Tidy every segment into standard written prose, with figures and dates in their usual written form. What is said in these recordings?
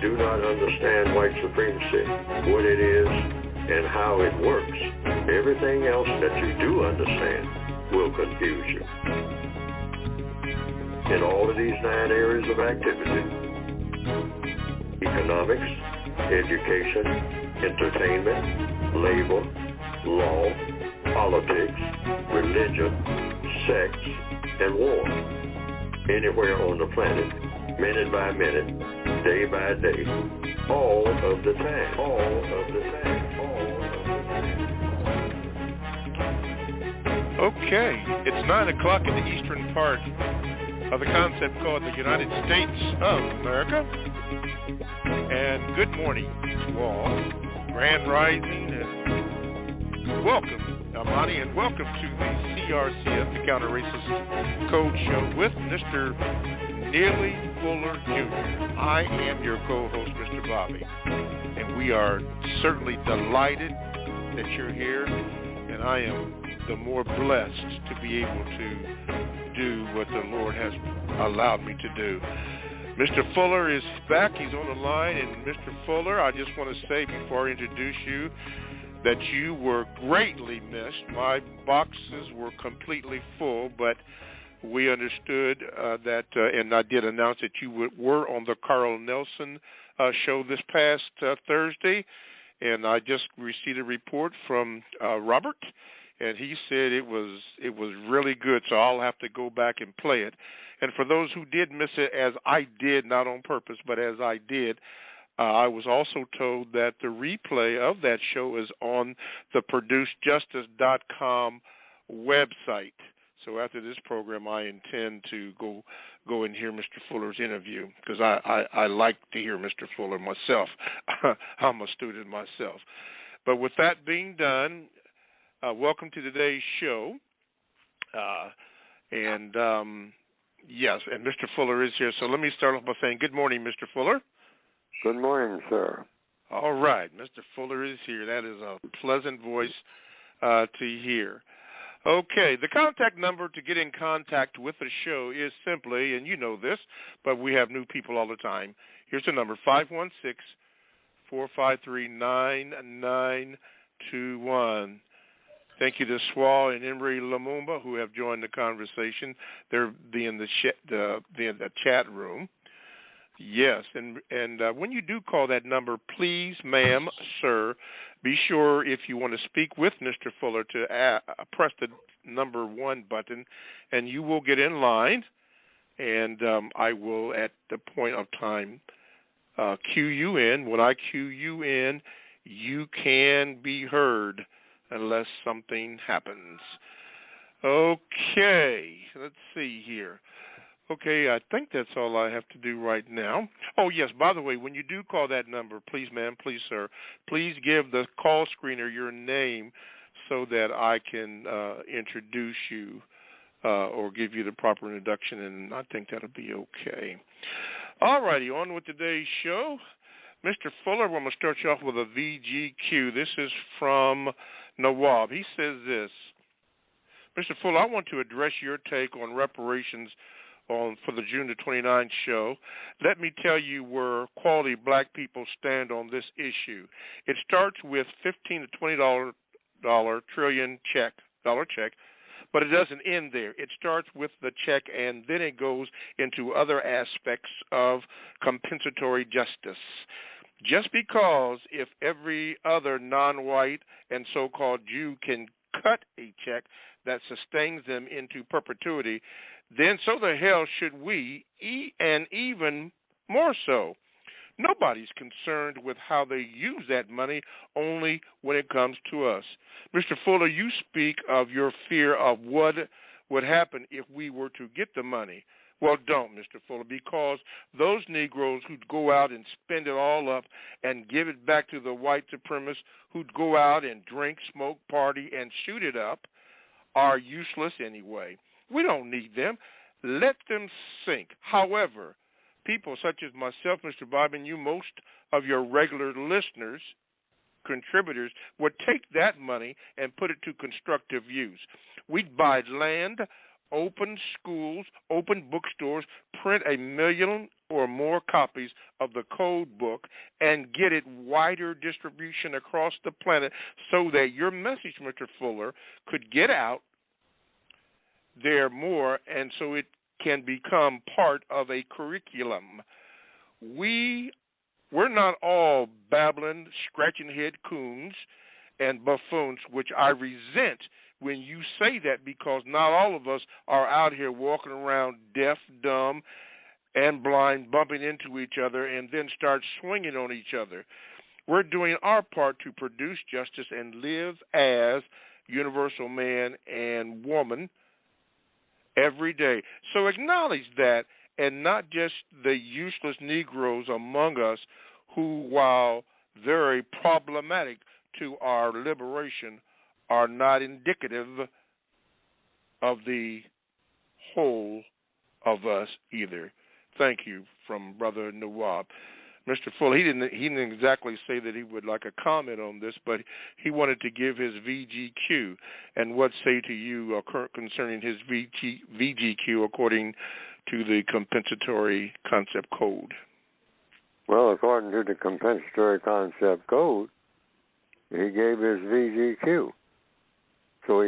do not understand white supremacy, what it is, and how it works, everything else that you do understand will confuse you. In all of these 9 areas of activity, economics, education, entertainment, labor, law, politics, religion, sex, and war. Anywhere on the planet, minute by minute, day by day, all of the time, all of the time, all of the time. Okay, it's 9 o'clock in the eastern part of the concept called the United States of America. And good morning to all. Grand Rising and welcome, Amani, and welcome to the CRCF, the Counter Racist Code Show with Mr. Neely Fuller Jr. I am your co-host, Mr. Bobby, and we are certainly delighted that you're here, and I am the more blessed to be able to do what the Lord has allowed me to do. Mr. Fuller is back. He's on the line, and Mr. Fuller, I just want to say before I introduce you that you were greatly missed. My boxes were completely full, but we understood that, and I did announce that you were on the Carl Nelson show this past Thursday, and I just received a report from Robert, and he said it was really good, so I'll have to go back and play it. And for those who did miss it, as I did, not on purpose, but as I did, I was also told that the replay of that show is on the ProduceJustice.com website. So after this program, I intend to go and hear Mr. Fuller's interview because I like to hear Mr. Fuller myself. I'm a student myself. But with that being done, welcome to today's show. Yes, and Mr. Fuller is here. So let me start off by saying good morning, Mr. Fuller. Good morning, sir. All right, Mr. Fuller is here. That is a pleasant voice to hear. Okay, the contact number to get in contact with the show is simply, and you know this, but we have new people all the time. Here's the number, 516-453-9921. Thank you to Swal and Emery Lumumba who have joined the conversation. They're in the chat room. Yes, and when you do call that number, please, ma'am, sir, be sure if you want to speak with Mr. Fuller to press the number 1 button, and you will get in line, and I will, at the point of time, cue you in. When I cue you in, you can be heard unless something happens. Okay, let's see here. Okay, I think that's all I have to do right now. Oh, yes, by the way, when you do call that number, please, ma'am, please, sir, please give the call screener your name so that I can introduce you or give you the proper introduction, and I think that'll be okay. All righty, on with today's show. Mr. Fuller, I'm going to start you off with a VGQ. This is from Nawab. He says this, Mr. Fuller, I want to address your take on reparations for the June the 29th show. Let me tell you where quality black people stand on this issue. It starts with $15 to $20 trillion dollar check, but it doesn't end there. It starts with the check, and then it goes into other aspects of compensatory justice. Just because if every other non-white and so-called Jew can cut a check that sustains them into perpetuity, then so the hell should we, and even more so. Nobody's concerned with how they use that money, only when it comes to us. Mr. Fuller, you speak of your fear of what would happen if we were to get the money. Well, don't, Mr. Fuller, because those Negroes who'd go out and spend it all up and give it back to the white supremacists who'd go out and drink, smoke, party, and shoot it up are useless anyway. We don't need them. Let them sink. However, people such as myself, Mr. Bob, and you, most of your regular listeners, contributors, would take that money and put it to constructive use. We'd buy land, open schools, open bookstores, print 1 million or more copies of the code book and get it wider distribution across the planet so that your message, Mr. Fuller, could get out there more and so it can become part of a curriculum. We're not all babbling, scratching head coons and buffoons, which I resent when you say that, because not all of us are out here walking around deaf, dumb, and blind, bumping into each other and then start swinging on each other. We're doing our part to produce justice and live as universal man and woman every day. So acknowledge that, and not just the useless Negroes among us who, while very problematic to our liberation, are not indicative of the whole of us either. Thank you, from Brother Nawab. Mr. Fuller, he didn't exactly say that he would like a comment on this, but he wanted to give his VGQ. And what say to you concerning his VGQ according to the compensatory concept code? Well, according to the compensatory concept code, he gave his VGQ. So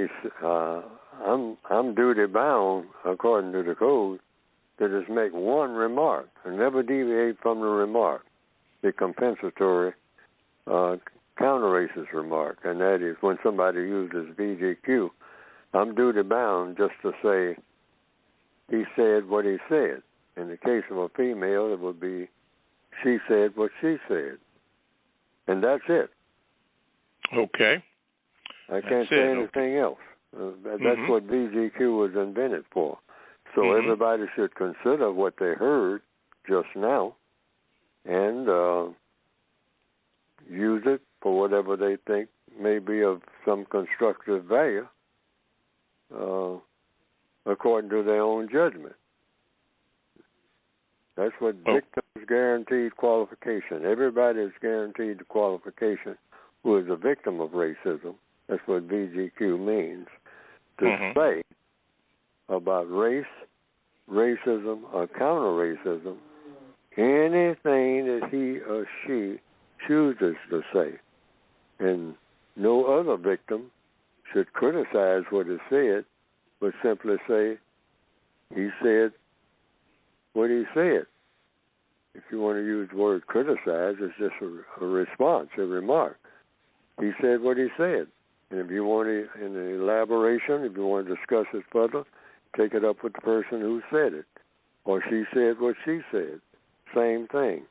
I'm duty bound, according to the code, to just make one remark and never deviate from the remark, the compensatory counter-racist remark, and that is when somebody uses VGQ, I'm duty bound just to say he said what he said. In the case of a female, it would be she said what she said. And that's it. Okay. I can't say anything else. That's what VGQ was invented for. So everybody should consider what they heard just now and use it for whatever they think may be of some constructive value according to their own judgment. That's what victims guaranteed qualification. Everybody is guaranteed the qualification who is a victim of racism. That's what VGQ means. To say about race, racism, or counter-racism, anything that he or she chooses to say. And no other victim should criticize what is said, but simply say, he said what he said. If you want to use the word criticize, it's just a response, a remark. He said what he said. And if you want an elaboration, if you want to discuss it further, take it up with the person who said it. Or she said what she said. Same thing.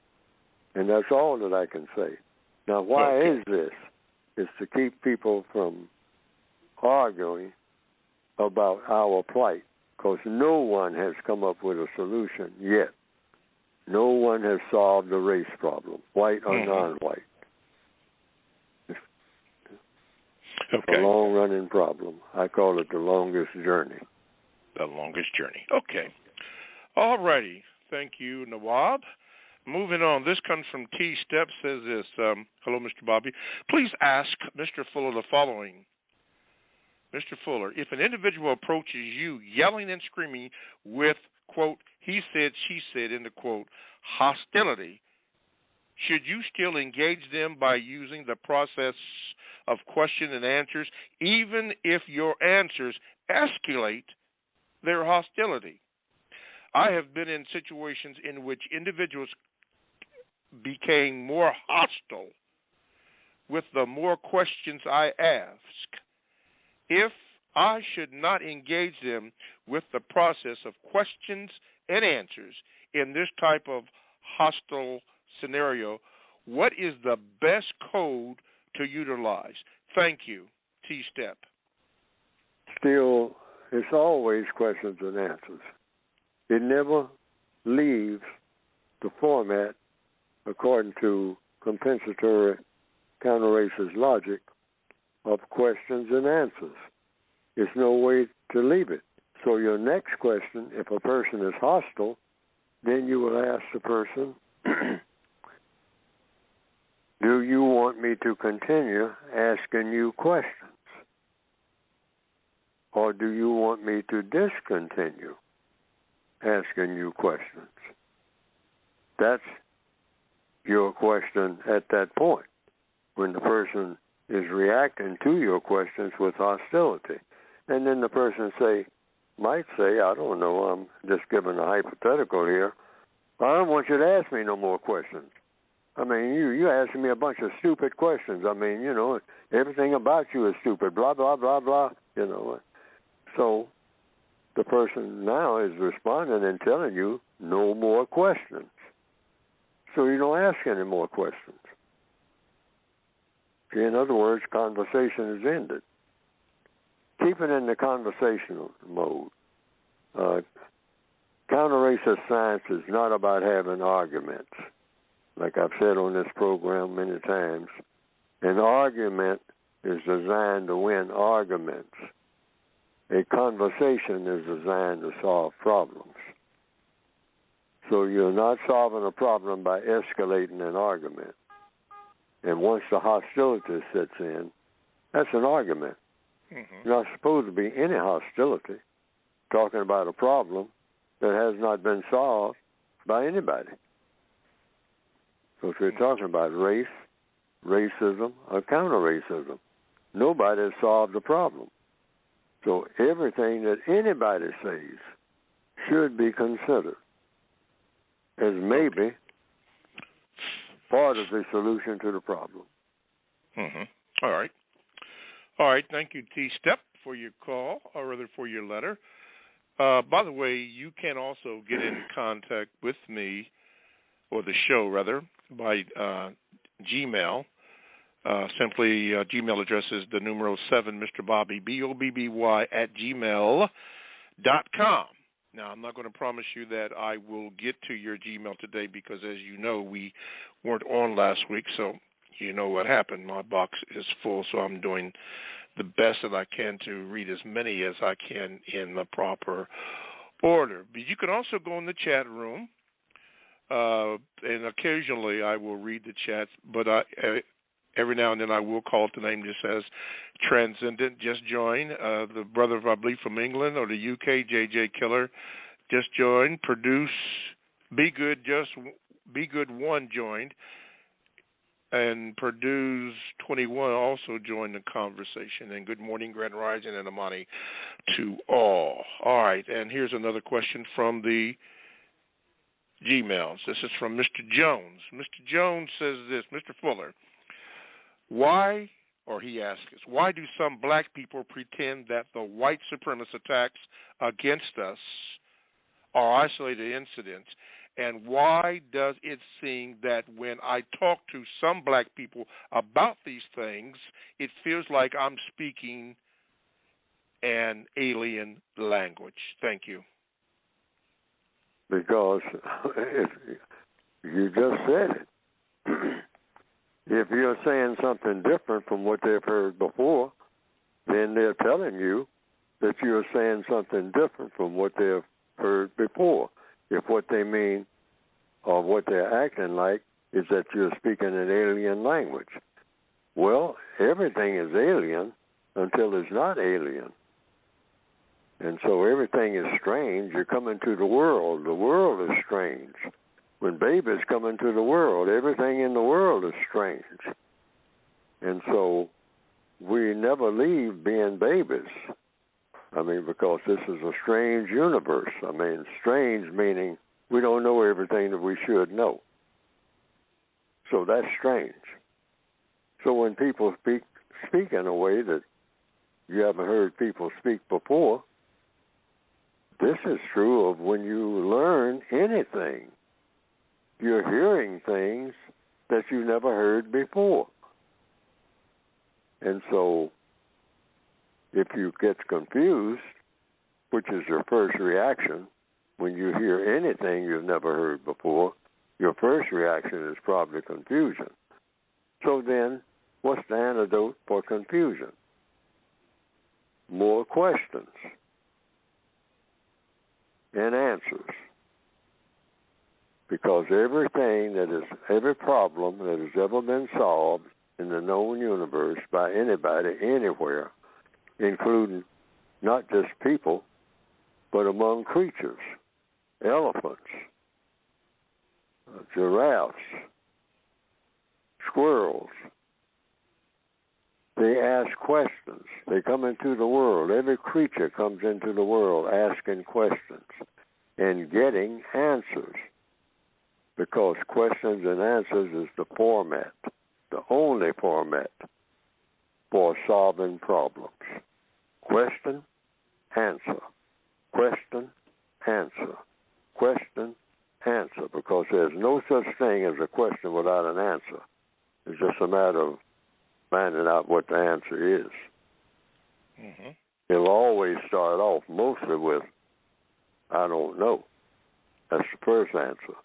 And that's all that I can say. Now, why is this? It's to keep people from arguing about our plight, because no one has come up with a solution yet. No one has solved the race problem, white or non-white. It's a long-running problem. I call it the longest journey. The longest journey. Okay. All righty. Thank you, Nawab. Moving on. This comes from T. Step, says this. Hello, Mr. Bobby. Please ask Mr. Fuller the following. Mr. Fuller, if an individual approaches you yelling and screaming with, quote, he said, she said, end of quote, hostility, should you still engage them by using the process of question and answers, even if your answers escalate their hostility? I have been in situations in which individuals became more hostile with the more questions I ask. If I should not engage them with the process of questions and answers in this type of hostile scenario, what is the best code to utilize? Thank you, T-Step. Still, it's always questions and answers. It never leaves the format according to compensatory counter-racist logic of questions and answers. There's no way to leave it. So your next question, if a person is hostile, then you will ask the person, do you want me to continue asking you questions? Or do you want me to discontinue asking you questions? That's your question at that point, when the person is reacting to your questions with hostility. And then the person might say, I don't know, I'm just giving a hypothetical here, I don't want you to ask me no more questions. I mean, you asking me a bunch of stupid questions. I mean, everything about you is stupid, blah, blah, blah, blah, So the person now is responding and telling you no more questions. So you don't ask any more questions. See, in other words, conversation is ended. Keep it in the conversational mode. Counter-racist science is not about having arguments. Like I've said on this program many times, an argument is designed to win arguments. A conversation is designed to solve problems. So you're not solving a problem by escalating an argument. And once the hostility sets in, that's an argument. Mm-hmm. Not supposed to be any hostility, talking about a problem that has not been solved by anybody. So if you're talking about race, racism, or counter-racism, nobody has solved the problem. So everything that anybody says should be considered as maybe part of the solution to the problem. Mm-hmm. All right. All right. Thank you, T-Step, for your call, or rather for your letter. By the way, you can also get in contact with me, or the show, rather, by Gmail. Simply, Gmail address is the numeral 7, Mr. Bobby, BOBBY, @gmail.com. Now, I'm not going to promise you that I will get to your Gmail today because, as you know, we weren't on last week, so you know what happened. My box is full, so I'm doing the best that I can to read as many as I can in the proper order. But you can also go in the chat room, and occasionally I will read the chats, but every now and then I will call the name just says Transcendent, just joined. The brother, I believe, from England or the UK, JJ Killer, just joined. Produce, Be Good 1 joined. And Purdue's 21 also joined the conversation. And good morning, Grand Rising and Amani to all. All right, and here's another question from the Gmails. This is from Mr. Jones. Mr. Jones says this, Mr. Fuller, he asks us, why do some black people pretend that the white supremacist attacks against us are isolated incidents? And why does it seem that when I talk to some black people about these things, it feels like I'm speaking an alien language? Thank you. Because if you just said it. If you're saying something different from what they've heard before, then they're telling you that you're saying something different from what they've heard before. If what they mean or what they're acting like is that you're speaking an alien language. Well, everything is alien until it's not alien. And so everything is strange. You come into the world. The world is strange. When babies come into the world, everything in the world is strange. And so we never leave being babies. I mean, because this is a strange universe. I mean, strange meaning we don't know everything that we should know. So that's strange. So when people speak in a way that you haven't heard people speak before, this is true of when you learn anything. You're hearing things that you never heard before. And so if you get confused, which is your first reaction, when you hear anything you've never heard before, your first reaction is probably confusion. So then, what's the antidote for confusion? More questions and answers. Because every problem that has ever been solved in the known universe by anybody, anywhere, including not just people, but among creatures, elephants, giraffes, squirrels. They ask questions. They come into the world. Every creature comes into the world asking questions and getting answers, because questions and answers is the format, the only format for solving problems. Question, answer. Question, answer. Question, answer. Because there's no such thing as a question without an answer. It's just a matter of finding out what the answer is. Mm-hmm. It'll always start off mostly with, I don't know. That's the first answer.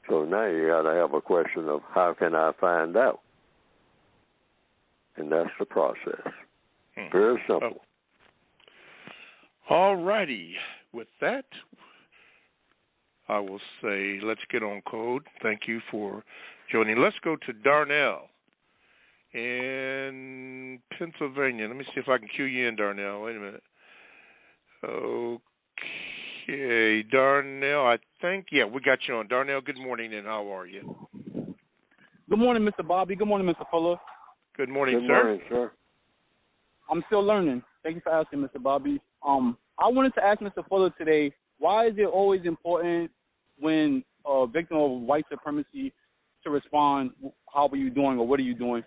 So now you got to have a question of, how can I find out? And that's the process. Very simple. Oh. All righty. With that, I will say let's get on code. Thank you for joining. Let's go to Darnell in Pennsylvania. Let me see if I can cue you in, Darnell. Wait a minute. Okay, Darnell, I think, yeah, we got you on. Darnell, good morning, and how are you? Good morning, Mr. Bobby. Good morning, Mr. Fuller. Good morning, sir. Good morning, sir. I'm still learning. Thank you for asking, Mr. Bobby. I wanted to ask Mr. Fuller today, why is it always important when a victim of white supremacy to respond, how are you doing or what are you doing,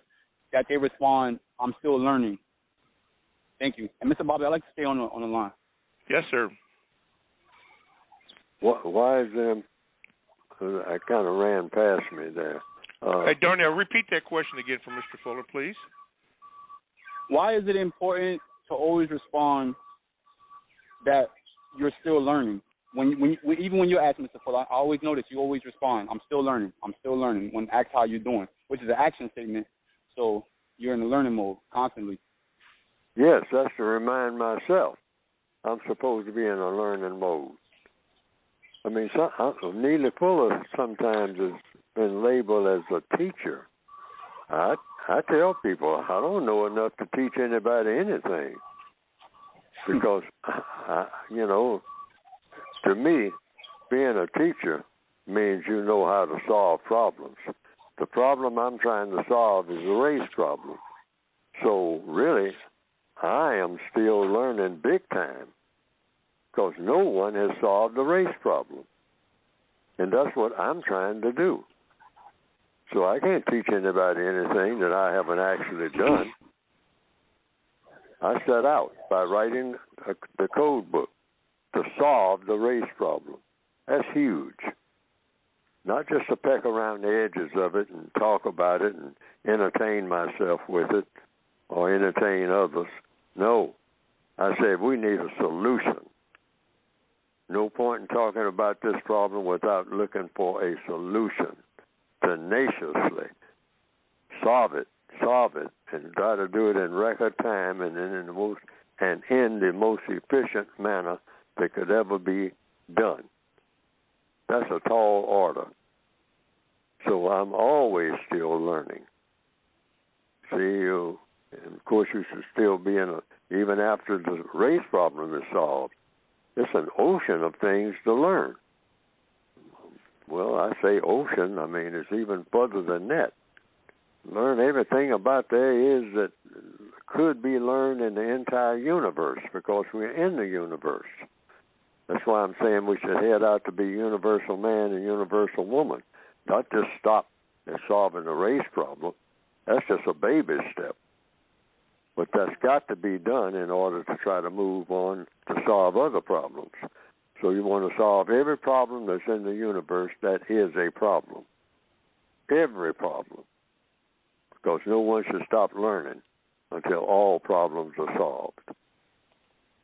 that they respond, I'm still learning? Thank you. And Mr. Bobby, I'd like to stay on the line. Yes, sir. Why is them? I kind of ran past me there. Hey, Darnell, repeat that question again for Mr. Fuller, please. Why is it important to always respond that you're still learning? Even when you're asked, Mr. Fuller, I always notice you always respond, I'm still learning. I'm still learning when asked how you're doing, which is an action statement. So you're in the learning mode constantly. Yes, that's to remind myself I'm supposed to be in a learning mode. I mean, Neely Fuller sometimes has been labeled as a teacher. I tell people I don't know enough to teach anybody anything, because to me, being a teacher means you know how to solve problems. The problem I'm trying to solve is a race problem. So really, I am still learning big time, because no one has solved the race problem. And that's what I'm trying to do. So I can't teach anybody anything that I haven't actually done. I set out by writing the code book to solve the race problem. That's huge. Not just to peck around the edges of it and talk about it and entertain myself with it or entertain others. No. I said we need a solution. No point in talking about this problem without looking for a solution. Tenaciously solve it, and try to do it in record time and in the most efficient manner that could ever be done. That's a tall order. So I'm always still learning. See, and of course you should still be even after the race problem is solved, it's an ocean of things to learn. Well, I say ocean, I mean it's even further than that. Learn everything about there is that could be learned in the entire universe, because we're in the universe. That's why I'm saying we should head out to be universal man and universal woman, not just stop at solving the race problem. That's just a baby step. But that's got to be done in order to try to move on to solve other problems. So you want to solve every problem that's in the universe that is a problem. Every problem. Because no one should stop learning until all problems are solved.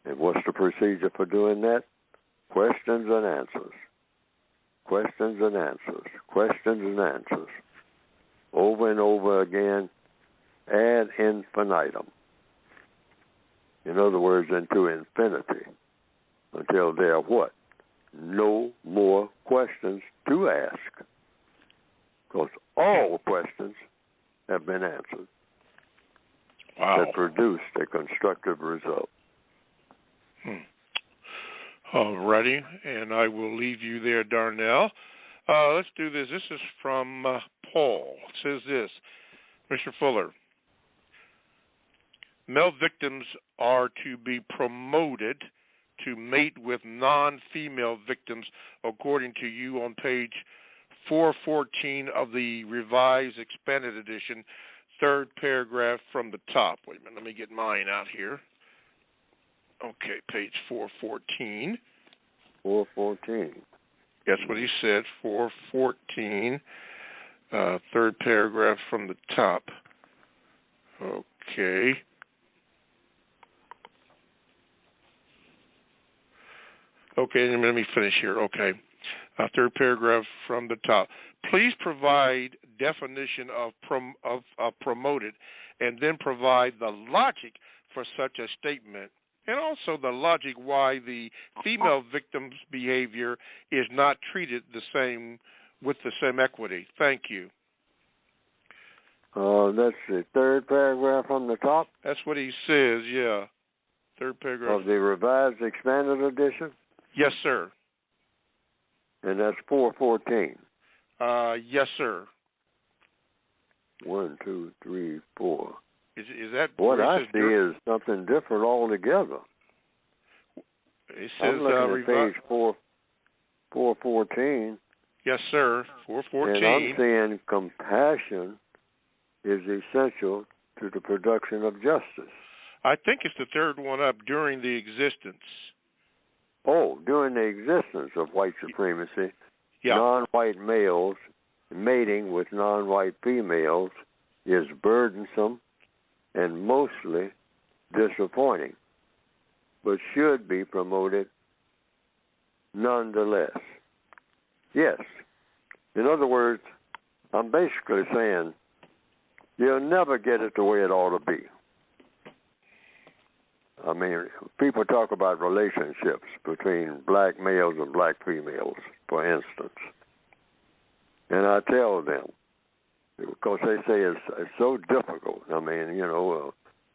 And what's the procedure for doing that? Questions and answers. Questions and answers. Questions and answers. Over and over again, ad infinitum. In other words, into infinity. Until there are what? No more questions to ask. Because all questions have been answered. Wow. That produced a constructive result. All righty, and I will leave you there, Darnell. Let's do this. This is from Paul. It says this, Mr. Fuller. Male victims are to be promoted to mate with non-female victims, according to you on page 414 of the Revised Expanded Edition, third paragraph from the top. Wait a minute, let me get mine out here. Okay, page 414. 414. That's what he said, 414, third paragraph from the top. Okay. Okay, let me finish here. Okay. Third paragraph from the top. Please provide definition of promoted, and then provide the logic for such a statement, and also the logic why the female victim's behavior is not treated the same with the same equity. Thank you. That's the third paragraph from the top? That's what he says, yeah. Third paragraph. Of the Revised Expanded Edition? Yes, sir. And that's 414? Yes, sir. 1, 2, 3, 4. Is that what I see is something different altogether? It says I'm looking at page 414. Yes, sir. 414. And I'm saying compassion is essential to the production of justice. I think it's the third one up, during the existence. Oh, during the existence of white supremacy, yeah. Non-white males mating with non-white females is burdensome and mostly disappointing, but should be promoted nonetheless. Yes. In other words, I'm basically saying you'll never get it the way it ought to be. I mean, people talk about relationships between black males and black females, for instance. And I tell them, because they say it's so difficult. I mean,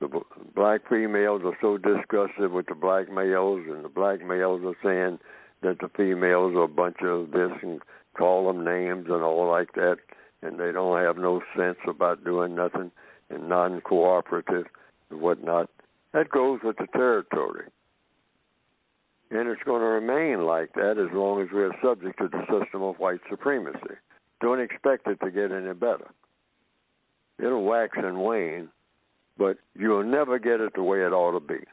the black females are so disgusted with the black males, and the black males are saying that the females are a bunch of this and call them names and all like that, and they don't have no sense about doing nothing and non-cooperative and whatnot. That goes with the territory. And it's going to remain like that as long as we're subject to the system of white supremacy. Don't expect it to get any better. It'll wax and wane, but you'll never get it the way it ought to be.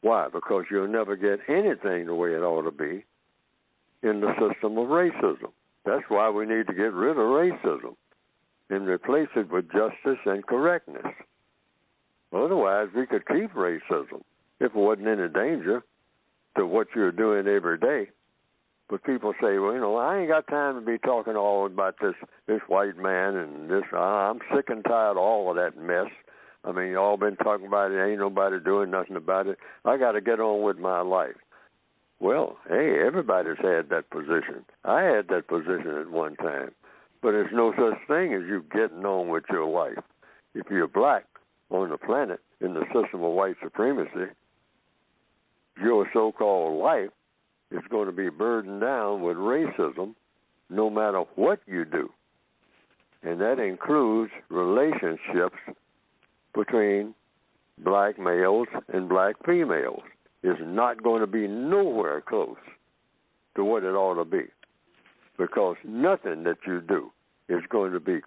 Why? Because you'll never get anything the way it ought to be in the system of racism. That's why we need to get rid of racism and replace it with justice and correctness. Otherwise, we could keep racism if it wasn't any danger to what you're doing every day. But people say, well, I ain't got time to be talking all about this white man and this. I'm sick and tired of all of that mess. I mean, y'all been talking about it. Ain't nobody doing nothing about it. I got to get on with my life. Well, hey, everybody's had that position. I had that position at one time. But there's no such thing as you getting on with your life. If you're black on the planet in the system of white supremacy, your so-called life is going to be burdened down with racism no matter what you do. And that includes relationships between black males and black females. It's not going to be nowhere close to what it ought to be, because nothing that you do is going to be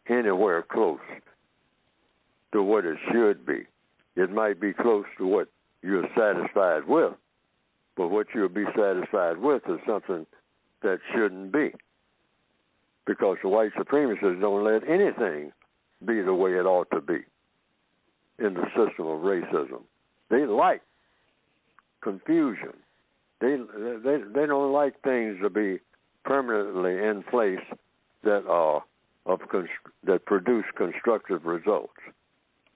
anywhere close to what it should be. It might be close to what you're satisfied with, but what you'll be satisfied with is something that shouldn't be, because the white supremacists don't let anything be the way it ought to be in the system of racism. They like confusion. They don't like things to be permanently in place that are that produce constructive results.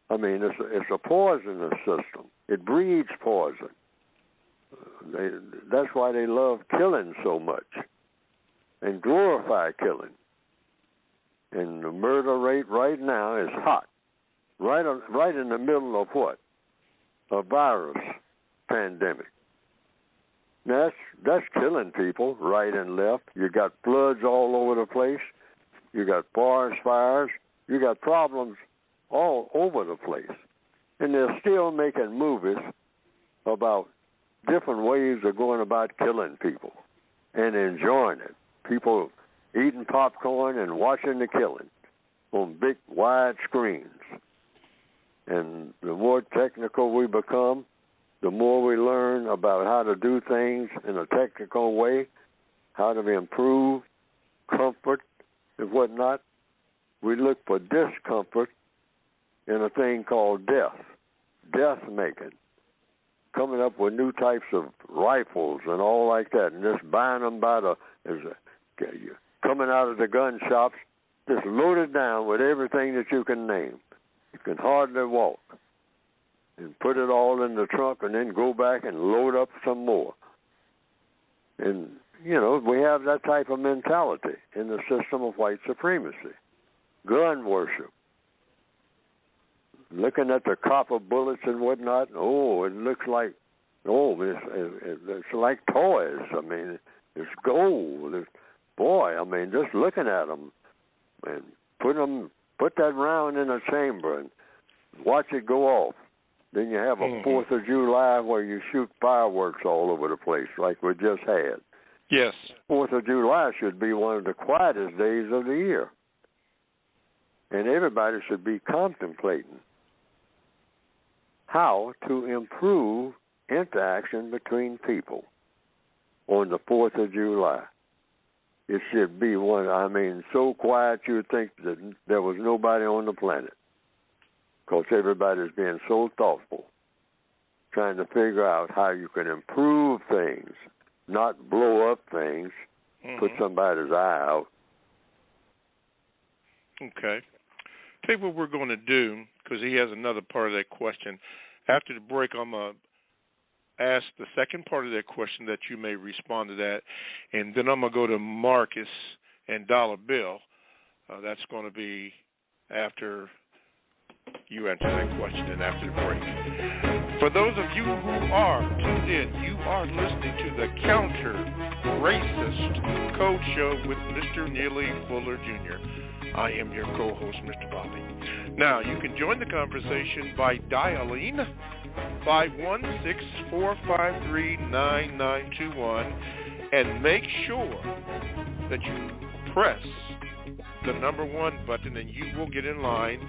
I mean, it's a poisonous system. It breeds poison. That's why they love killing so much and glorify killing. And the murder rate right now is hot. Right in the middle of what? A virus pandemic. That's killing people right and left. You got floods all over the place. You got forest fires. You got problems all over the place. And they're still making movies about different ways of going about killing people and enjoying it. People eating popcorn and watching the killing on big, wide screens. And the more technical we become, the more we learn about how to do things in a technical way, how to improve comfort and whatnot. We look for discomfort in a thing called death making, coming up with new types of rifles and all like that, and just buying them coming out of the gun shops, just loaded down with everything that you can name. You can hardly walk. And put it all in the trunk and then go back and load up some more. And, we have that type of mentality in the system of white supremacy. Gun worship. Looking at the copper bullets and whatnot, it looks like, it's like toys. I mean, it's gold. Just looking at them and put that round in a chamber and watch it go off. Then you have a 4th of July where you shoot fireworks all over the place like we just had. Yes. 4th of July should be one of the quietest days of the year. And everybody should be contemplating how to improve interaction between people on the 4th of July. It should be so quiet you'd think that there was nobody on the planet. Because everybody's being so thoughtful, trying to figure out how you can improve things, not blow up things, put somebody's eye out. Okay. Tell you what we're going to do, because he has another part of that question. After the break, I'm going to ask the second part of that question that you may respond to that, and then I'm going to go to Marcus and Dollar Bill. That's going to be after you answer that question and after the break. For those of you who are tuned in, you are listening to the Counter Racist Code Show with Mr. Neely Fuller Jr. I am your co-host, Mr. Bobby. Now, you can join the conversation by dialing 516-453-9921 and make sure that you press the number 1 button and you will get in line.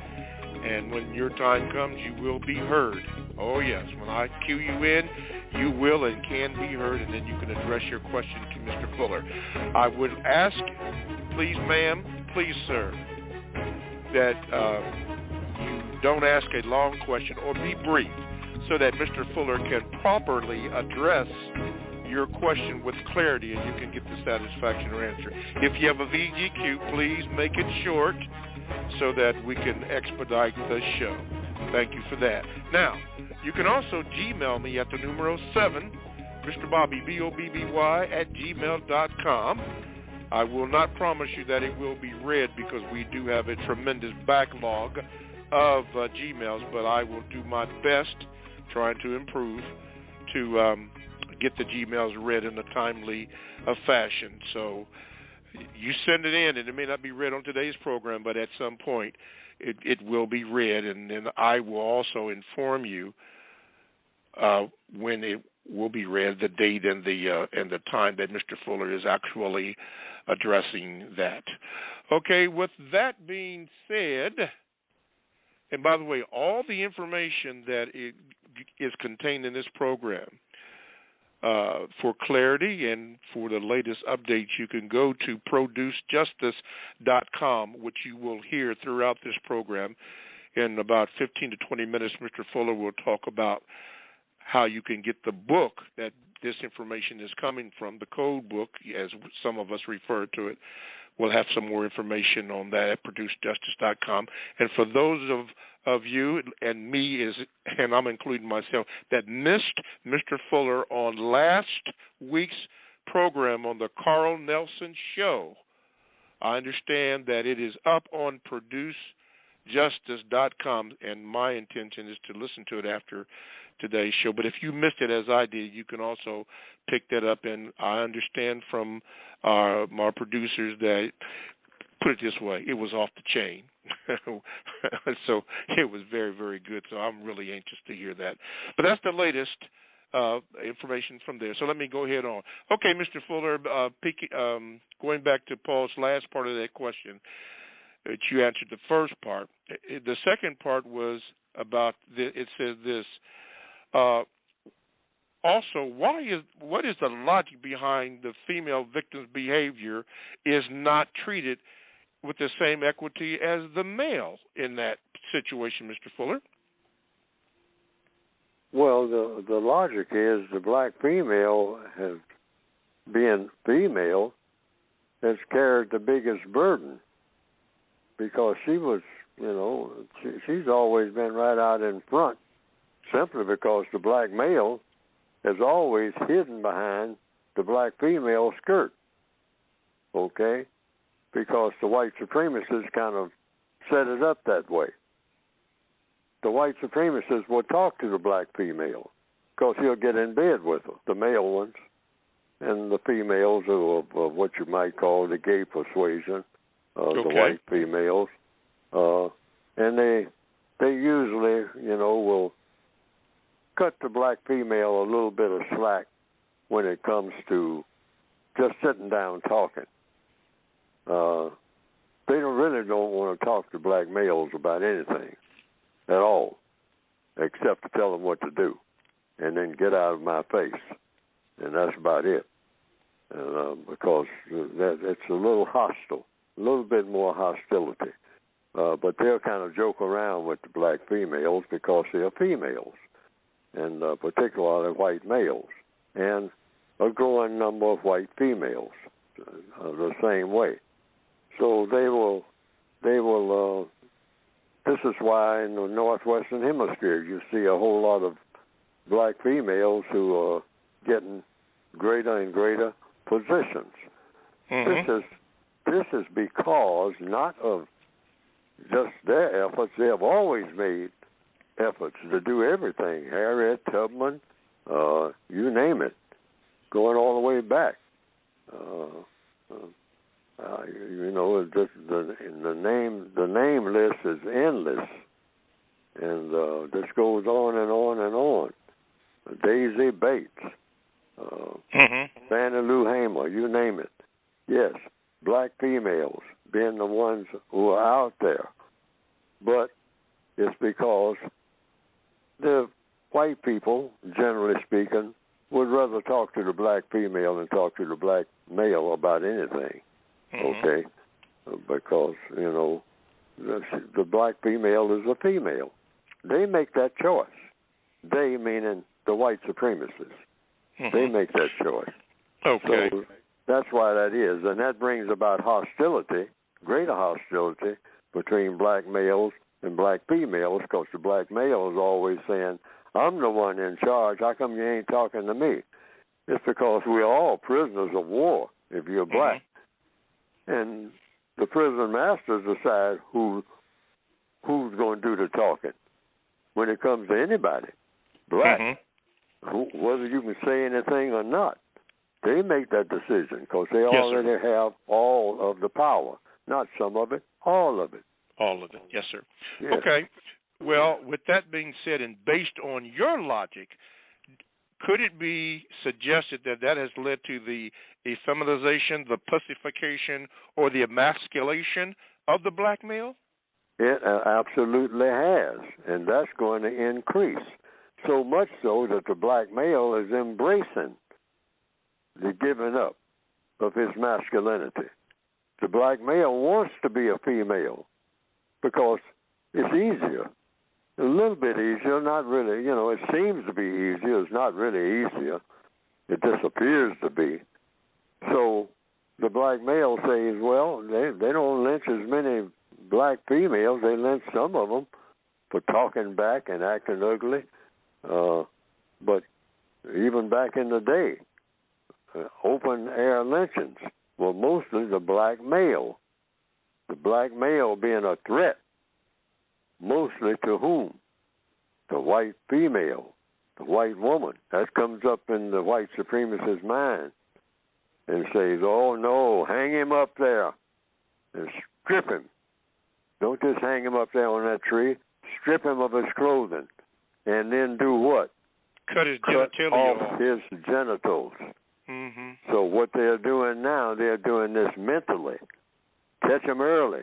And when your time comes, you will be heard. Oh, yes. When I cue you in, you will and can be heard, and then you can address your question to Mr. Fuller. I would ask, please, ma'am, please, sir, that you don't ask a long question or be brief so that Mr. Fuller can properly address your question with clarity and you can get the satisfaction answer. If you have a VGQ, please make it short so that we can expedite the show. Thank you for that. Now, you can also Gmail me at the numero 7, Mr. Bobby, BOBBY, @gmail.com. I will not promise you that it will be read because we do have a tremendous backlog of Gmails, but I will do my best trying to improve to get the Gmails read in a timely fashion. So you send it in, and it may not be read on today's program, but at some point it will be read, and then I will also inform you when it will be read, the date and the time that Mr. Fuller is actually addressing that. Okay, with that being said, and by the way, all the information that is contained in this program, for clarity and for the latest updates, you can go to producejustice.com, which you will hear throughout this program. In about 15 to 20 minutes, Mr. Fuller will talk about how you can get the book that this information is coming from, the code book, as some of us refer to it. We'll have some more information on that at producejustice.com. And for those of you and me, and I'm including myself, that missed Mr. Fuller on last week's program on the Carl Nelson Show, I understand that it is up on producejustice.com, and my intention is to listen to it after today's show. But if you missed it as I did, you can also picked that up, and I understand from our producers that, put it this way, it was off the chain. So it was very, very good. So I'm really anxious to hear that. But that's the latest information from there. So let me go ahead on. Okay, Mr. Fuller, going back to Paul's last part of that question, that you answered the first part. The second part was about, it says this, also, what is the logic behind the female victim's behavior is not treated with the same equity as the male in that situation, Mr. Fuller? Well, the logic is the black female, being female, has carried the biggest burden because she was, she's always been right out in front, simply because the black male has always hidden behind the black female skirt, okay? Because the white supremacists kind of set it up that way. The white supremacists will talk to the black female because he'll get in bed with her, the male ones, and the females of what you might call the gay persuasion, the white females. And they usually, will cut the black female a little bit of slack when it comes to just sitting down talking. They don't want to talk to black males about anything at all, except to tell them what to do, and then get out of my face, and that's about it. Because it's a little hostile, a little bit more hostility. But they'll kind of joke around with the black females because they're females, and particularly white males, and a growing number of white females the same way. So they will. This is why in the northwestern hemisphere you see a whole lot of black females who are getting greater and greater positions. Mm-hmm. This is because not of just their efforts. They have always made efforts to do everything. Harriet Tubman, you name it, going all the way back. The name list is endless, and this goes on and on and on. Daisy Bates, Fannie Lou Hamer, you name it. Yes, black females being the ones who are out there, but it's because the white people, generally speaking, would rather talk to the black female than talk to the black male about anything. Okay, because the black female is a female. They make that choice. They meaning the white supremacists. They make that choice. Okay. So that's why that is, and that brings about hostility, greater hostility between black males and black females, because the black male is always saying, "I'm the one in charge. How come you ain't talking to me?" It's because we're all prisoners of war if you're black. And the prison masters decide who's going to do the talking when it comes to anybody, black, whether you can say anything or not. They make that decision because they already have all of the power, not some of it, all of it. All of it, yes, sir. Yes. Okay. Well, with that being said, and based on your logic, could it be suggested that has led to the effeminization, the pussification, or the emasculation of the black male? It absolutely has, and that's going to increase. So much so that the black male is embracing the giving up of his masculinity. The black male wants to be a female because it's easier. A little bit easier, not really, it seems to be easier. It's not really easier. It just appears to be. So the black male says, well, they don't lynch as many black females. They lynch some of them for talking back and acting ugly. But even back in the day, open-air lynchings were mostly the black male. The black male being a threat. Mostly to whom? The white female. the white woman. That comes up in the white supremacist's mind and says, oh, no, hang him up there and strip him. Don't just hang him up there on that tree. Strip him of his clothing. And then do what? Cut his genitalia off his genitals. Mm-hmm. So what they're doing now, they're doing this mentally. Catch them early.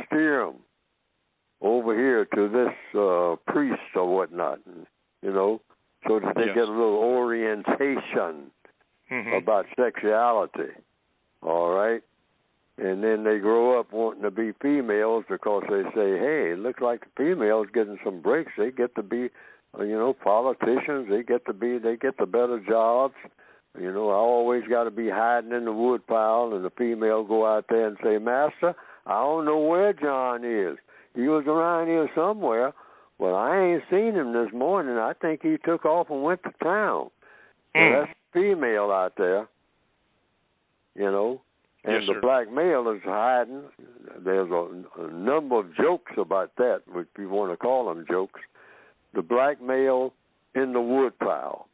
Steer them over here to this priest or whatnot, so that they get a little orientation about sexuality, all right? And then they grow up wanting to be females because they say, hey, it looks like the females getting some breaks. They get to be, politicians. They get the better jobs. I always got to be hiding in the woodpile, and the female go out there and say, Master, I don't know where John is. He was around here somewhere. Well, I ain't seen him this morning. I think he took off and went to town. So that's female out there, And yes, the black male is hiding. There's a number of jokes about that, if you want to call them jokes. The black male in the woodpile.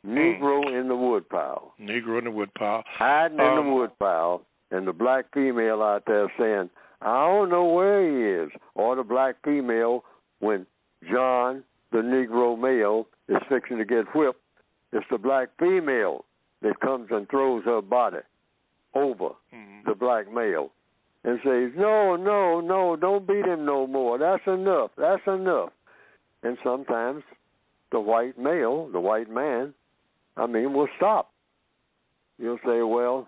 Negro in the woodpile. Negro in the woodpile. Hiding in the woodpile, and the black female out there saying, I don't know where he is. Or the black female, when John, the Negro male, is fixing to get whipped, it's the black female that comes and throws her body over the black male and says, no, don't beat him no more. That's enough. And sometimes the white male, the white man, will stop. You'll say, well,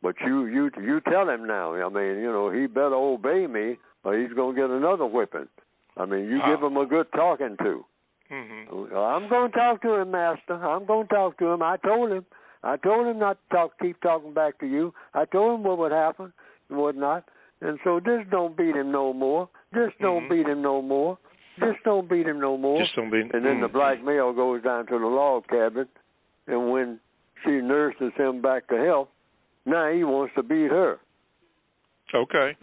but you tell him now. He better obey me or he's going to get another whipping. You give him a good talking to. Mm-hmm. I'm going to talk to him, Master. I'm going to talk to him. I told him not to keep talking back to you. I told him what would happen and whatnot. And so just don't beat him no more. Just don't beat him no more. Just don't beat him no more. Just don't beat him. And then the black male goes down to the log cabin, and when she nurses him back to health, now he wants to beat her. Okay.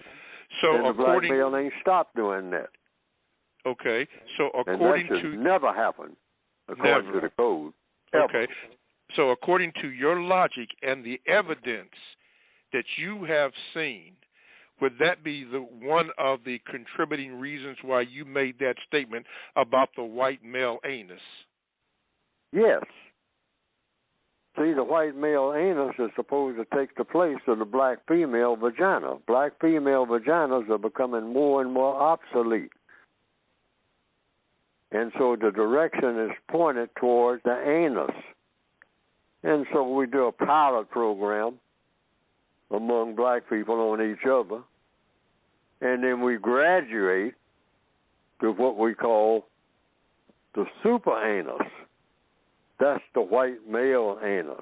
So and the black male ain't stopped doing that. Okay. So according and that should never happen, according to the code. Ever. Okay. So according to your logic and the evidence that you have seen, would that be one of the contributing reasons why you made that statement about the white male anus? Yes. See, the white male anus is supposed to take the place of the black female vagina. Black female vaginas are becoming more and more obsolete. And so the direction is pointed towards the anus. And so we do a pilot program among black people on each other. And then we graduate to what we call the super anus. That's the white male anus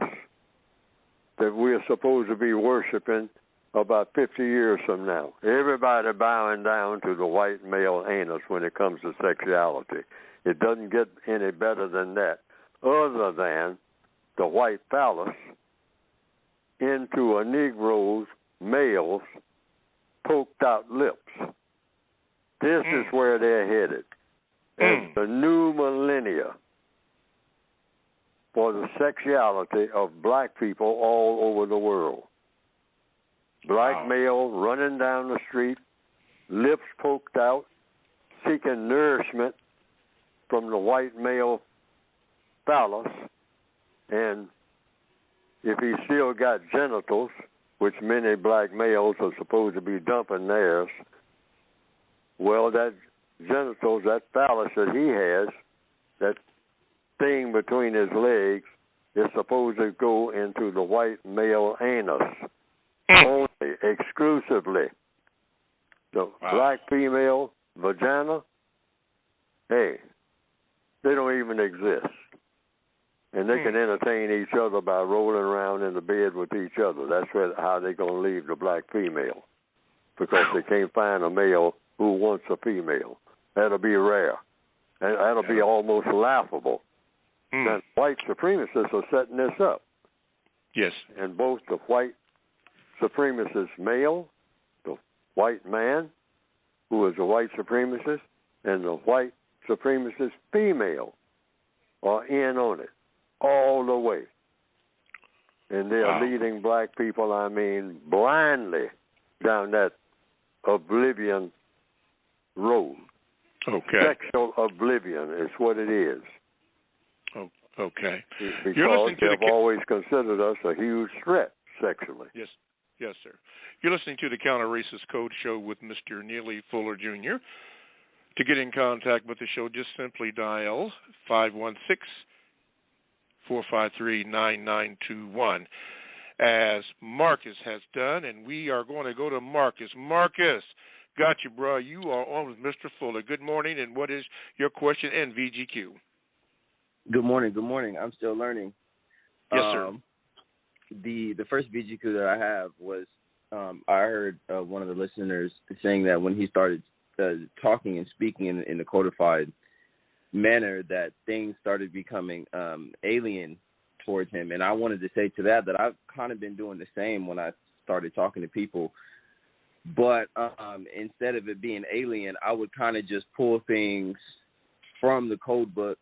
that we're supposed to be worshiping about 50 years from now. Everybody bowing down to the white male anus when it comes to sexuality. It doesn't get any better than that, other than the white phallus into a Negro's male's poked out lips. This is where they're headed. It's the new millennia for the sexuality of black people all over the world. Black male running down the street, lips poked out, seeking nourishment from the white male phallus, and if he's still got genitals, which many black males are supposed to be dumping theirs, well, that genitals, that phallus that he has, that thing between his legs, is supposed to go into the white male anus. Only, exclusively. The black female vagina, hey, they don't even exist. And they can entertain each other by rolling around in the bed with each other. That's how they're going to leave the black female, because they can't find a male who wants a female. That'll be rare. And that'll be almost laughable. Now, white supremacists are setting this up. Yes. And both the white supremacist male, the white man, who is a white supremacist, and the white supremacists, female, are in on it all the way. And they're leading black people, I mean, blindly down that oblivion road. Okay. Sexual oblivion is what it is. Oh, okay. Because they've always considered us a huge threat sexually. Yes, sir. You're listening to the Counter Racist Code Show with Mr. Neely Fuller Jr. To get in contact with the show, just simply dial 516-453-9921, as Marcus has done, and we are going to go to Marcus. Marcus, got you, bro. You are on with Mr. Fuller. Good morning, and what is your question and VGQ? Good morning. I'm still learning. Yes, sir. The first VGQ that I have was I heard one of the listeners saying that when he started talking and speaking in the codified manner, that things started becoming alien towards him. And I wanted to say to that I've kind of been doing the same when I started talking to people. But instead of it being alien, I would kind of just pull things from the code book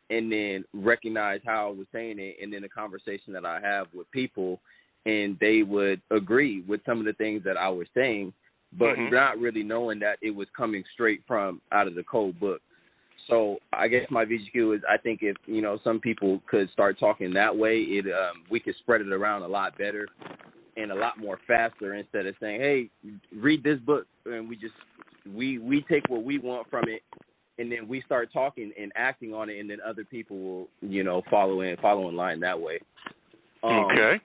and then recognize how I was saying it, and then the conversation that I have with people, and they would agree with some of the things that I was saying, but not really knowing that it was coming straight from out of the code book. So I guess my VGQ is, I think if, some people could start talking that way, we could spread it around a lot better and a lot more faster, instead of saying, hey, read this book, and we take what we want from it, and then we start talking and acting on it, and then other people will, follow in line that way. Okay.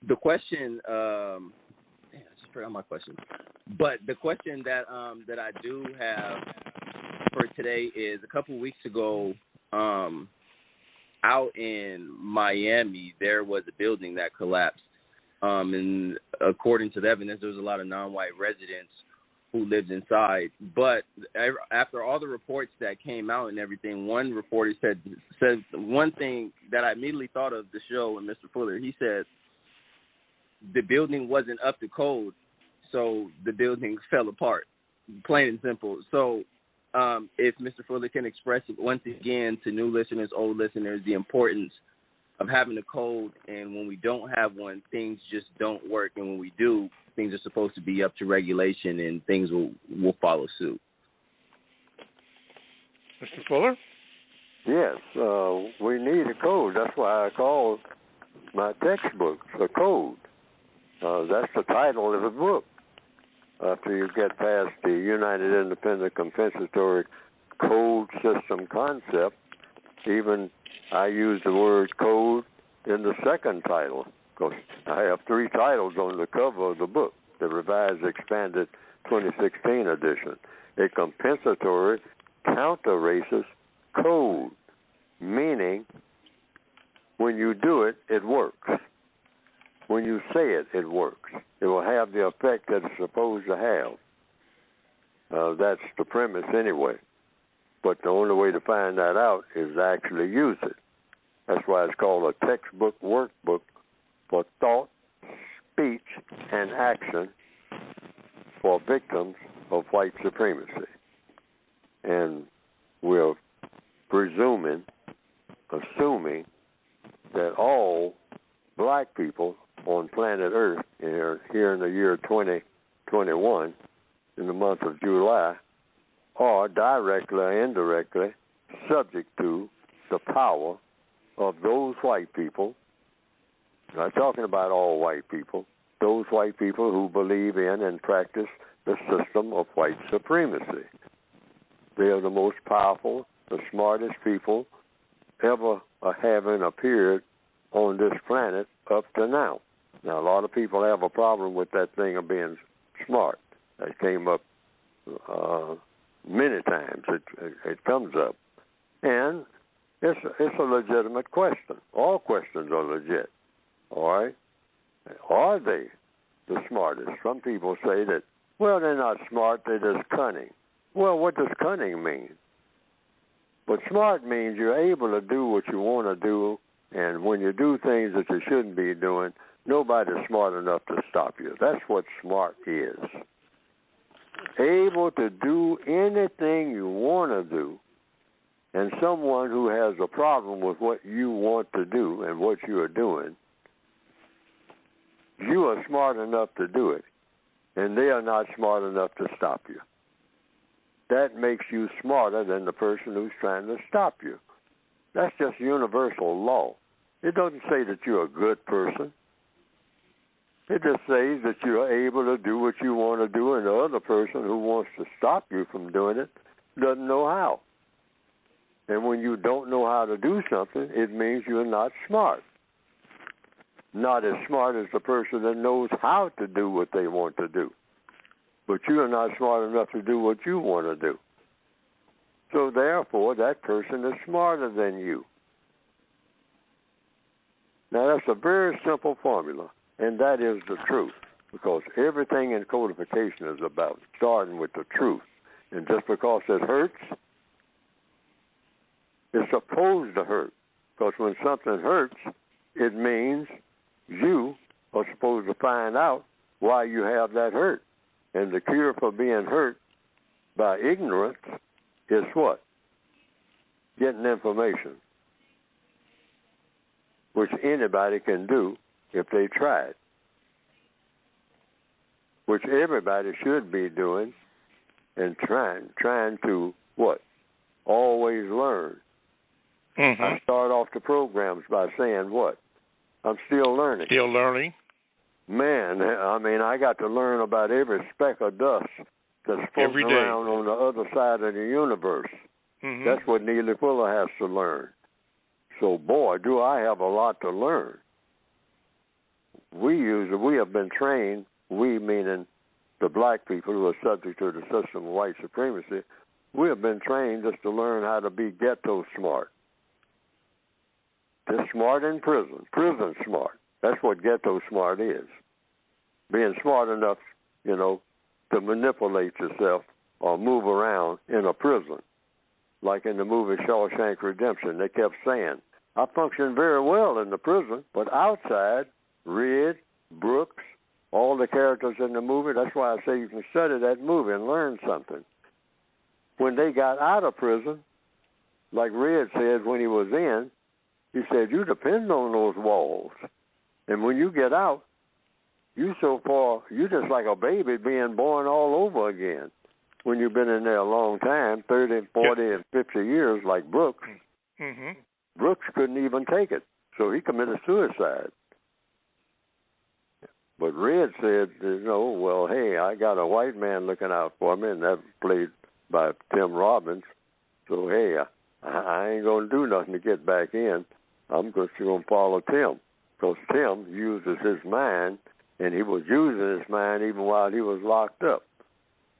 The question, I just forgot my question. But the question that I do have for today is, a couple of weeks ago, out in Miami, there was a building that collapsed. And according to the evidence, there was a lot of non-white residents who lived inside. But after all the reports that came out and everything, one reporter said one thing that I immediately thought of the show and Mr. Fuller. He said the building wasn't up to code, so the building fell apart, plain and simple. So if Mr. Fuller can express it once again to new listeners, old listeners, the importance of having a code, and when we don't have one, things just don't work, and when we do, things are supposed to be up to regulation, and things will follow suit. Mr. Fuller? Yes, we need a code. That's why I called my textbook a code. That's the title of the book. After you get past the United Independent Compensatory Code System concept, even I use the word code in the second title, because I have 3 titles on the cover of the book, the Revised Expanded 2016 edition. A compensatory counter-racist code, meaning when you do it, it works. When you say it, it works. It will have the effect that it's supposed to have. That's the premise anyway. But the only way to find that out is to actually use it. That's why it's called a textbook workbook for thought, speech, and action for victims of white supremacy. And we're assuming that all black people on planet Earth here in the year 2021, in the month of July, are directly or indirectly subject to the power of those white people. I'm not talking about all white people, those white people who believe in and practice the system of white supremacy. They are the most powerful, the smartest people ever having appeared on this planet up to now. Now, a lot of people have a problem with that thing of being smart. That came up many times. It comes up. And it's a legitimate question. All questions are legit. All right? Are they the smartest? Some people say that, well, they're not smart, they're just cunning. Well, what does cunning mean? But smart means you're able to do what you want to do, and when you do things that you shouldn't be doing, nobody's smart enough to stop you. That's what smart is. able to do anything you want to do, and someone who has a problem with what you want to do and what you are doing, you are smart enough to do it, and they are not smart enough to stop you. That makes you smarter than the person who's trying to stop you. That's just universal law. It doesn't say that you're a good person. It just says that you're able to do what you want to do, and the other person who wants to stop you from doing it doesn't know how. And when you don't know how to do something, it means you're not smart. Not as smart as the person that knows how to do what they want to do. But you are not smart enough to do what you want to do. So therefore, that person is smarter than you. Now, that's a very simple formula, and that is the truth, because everything in codification is about starting with the truth. And just because it hurts, it's supposed to hurt, because when something hurts, it means you are supposed to find out why you have that hurt. And the cure for being hurt by ignorance is what? Getting information, which anybody can do if they try it, which everybody should be doing and trying to what? Always learn. Mm-hmm. I start off the programs by saying what? I'm still learning. Still learning. Man, I mean, I got to learn about every speck of dust that's floating around on the other side of the universe. Mm-hmm. That's what Neely Fuller has to learn. So, boy, do I have a lot to learn. We have been trained, we meaning the black people who are subject to the system of white supremacy, we have been trained just to learn how to be ghetto smart. Just smart in prison. Prison smart. That's what ghetto smart is. Being smart enough, to manipulate yourself or move around in a prison. Like in the movie Shawshank Redemption, they kept saying, I function very well in the prison, but outside, Red, Brooks, all the characters in the movie, that's why I say you can study that movie and learn something. When they got out of prison, like Red said when he was in, he said, you depend on those walls. And when you get out, you're just like a baby being born all over again. When you've been in there a long time, 30, 40, and 50 years, like Brooks, mm-hmm. Brooks couldn't even take it, so he committed suicide. But Red said, well, hey, I got a white man looking out for me, and that played by Tim Robbins. So, hey, I ain't going to do nothing to get back in. I'm just going to follow Tim, because Tim uses his mind, and he was using his mind even while he was locked up.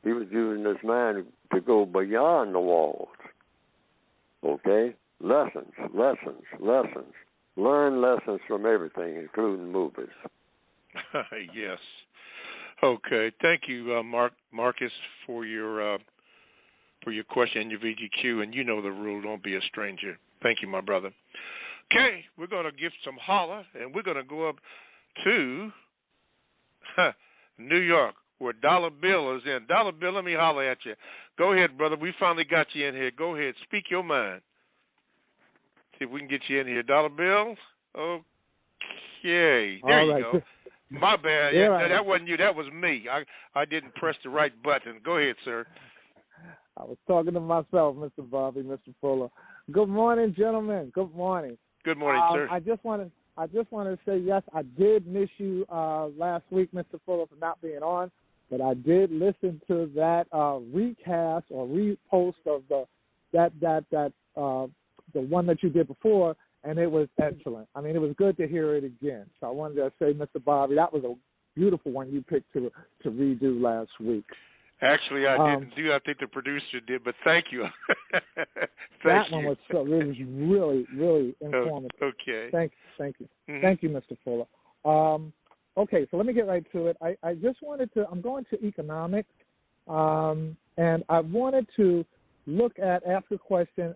He was using his mind to go beyond the walls. Okay? Lessons. Learn lessons from everything, including movies. Yes. Okay. Thank you, Marcus, for your question and your VGQ. And you know the rule. Don't be a stranger. Thank you, my brother. Okay. We're going to give some holler, and we're going to go up to New York, where Dollar Bill is in. Dollar Bill, let me holler at you. Go ahead, brother. We finally got you in here. Go ahead. Speak your mind. See if we can get you in here. Dollar Bill? Okay. There you go. My bad. Yeah, that wasn't you. That was me. I didn't press the right button. Go ahead, sir. I was talking to myself, Mr. Bobby, Mr. Fuller. Good morning, gentlemen. Good morning. Good morning, sir. I just want to say, yes, I did miss you last week, Mr. Fuller, for not being on, but I did listen to that recast or repost of the one that you did before, and it was excellent. I mean, it was good to hear it again. So I wanted to say, Mr. Bobby, that was a beautiful one you picked to redo last week. Actually, I didn't do. I think the producer did, but thank you. That one was really, really informative. Okay. Thank you. Mm-hmm. Thank you, Mr. Fuller. Okay, so let me get right to it. I just wanted to. I'm going to economics, and I wanted to ask a question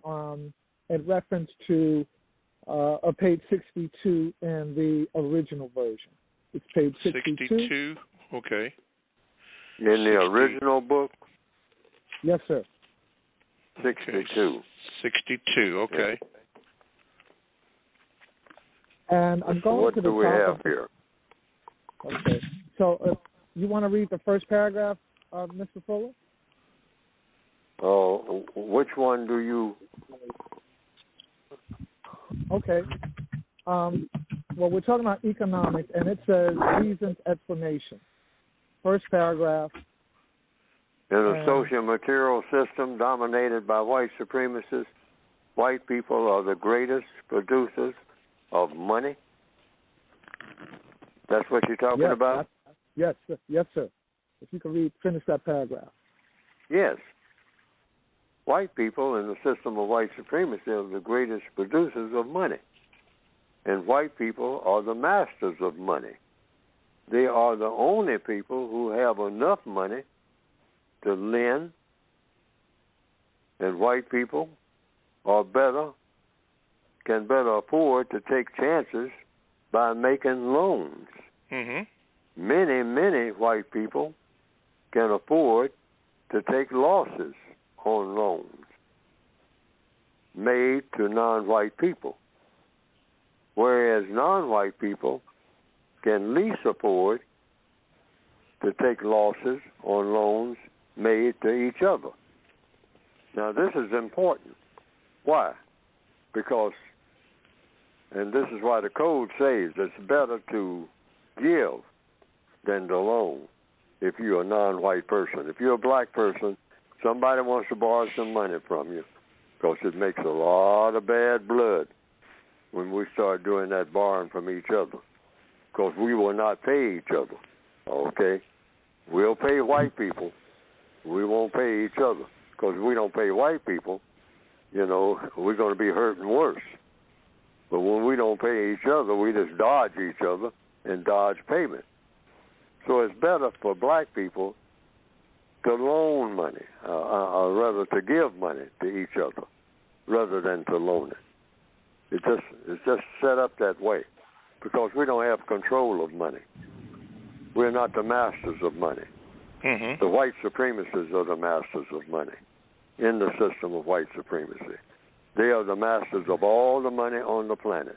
in reference to page 62 in the original version. It's page 62. 62. Okay. In the original book? Yes, sir. 62. 62, okay. And I'm going what to the do we top have here? Okay. So you want to read the first paragraph, Mr. Fuller? Oh, which one do you? Okay. Well, we're talking about economics, and it says reasons explanation. First paragraph. In a socio-material system dominated by white supremacists, white people are the greatest producers of money. That's what you're talking about? Yes, sir. Yes, sir. If you can finish that paragraph. Yes. White people in the system of white supremacy are the greatest producers of money. And white people are the masters of money. They are the only people who have enough money to lend, and white people are can better afford to take chances by making loans. Mm-hmm. Many white people can afford to take losses on loans made to non-white people, whereas non-white people can least afford to take losses on loans made to each other. Now, this is important. Why? Because, and this is why the code says it's better to give than to loan if you're a non-white person. If you're a black person, somebody wants to borrow some money from you, because it makes a lot of bad blood when we start doing that borrowing from each other, because we will not pay each other, okay? We'll pay white people. We won't pay each other, because if we don't pay white people, we're going to be hurting worse. But when we don't pay each other, we just dodge each other and dodge payment. So it's better for black people to loan money, or rather to give money to each other, rather than to loan it. It's just set up that way, because we don't have control of money. We're not the masters of money. Mm-hmm. The white supremacists are the masters of money in the system of white supremacy. They are the masters of all the money on the planet.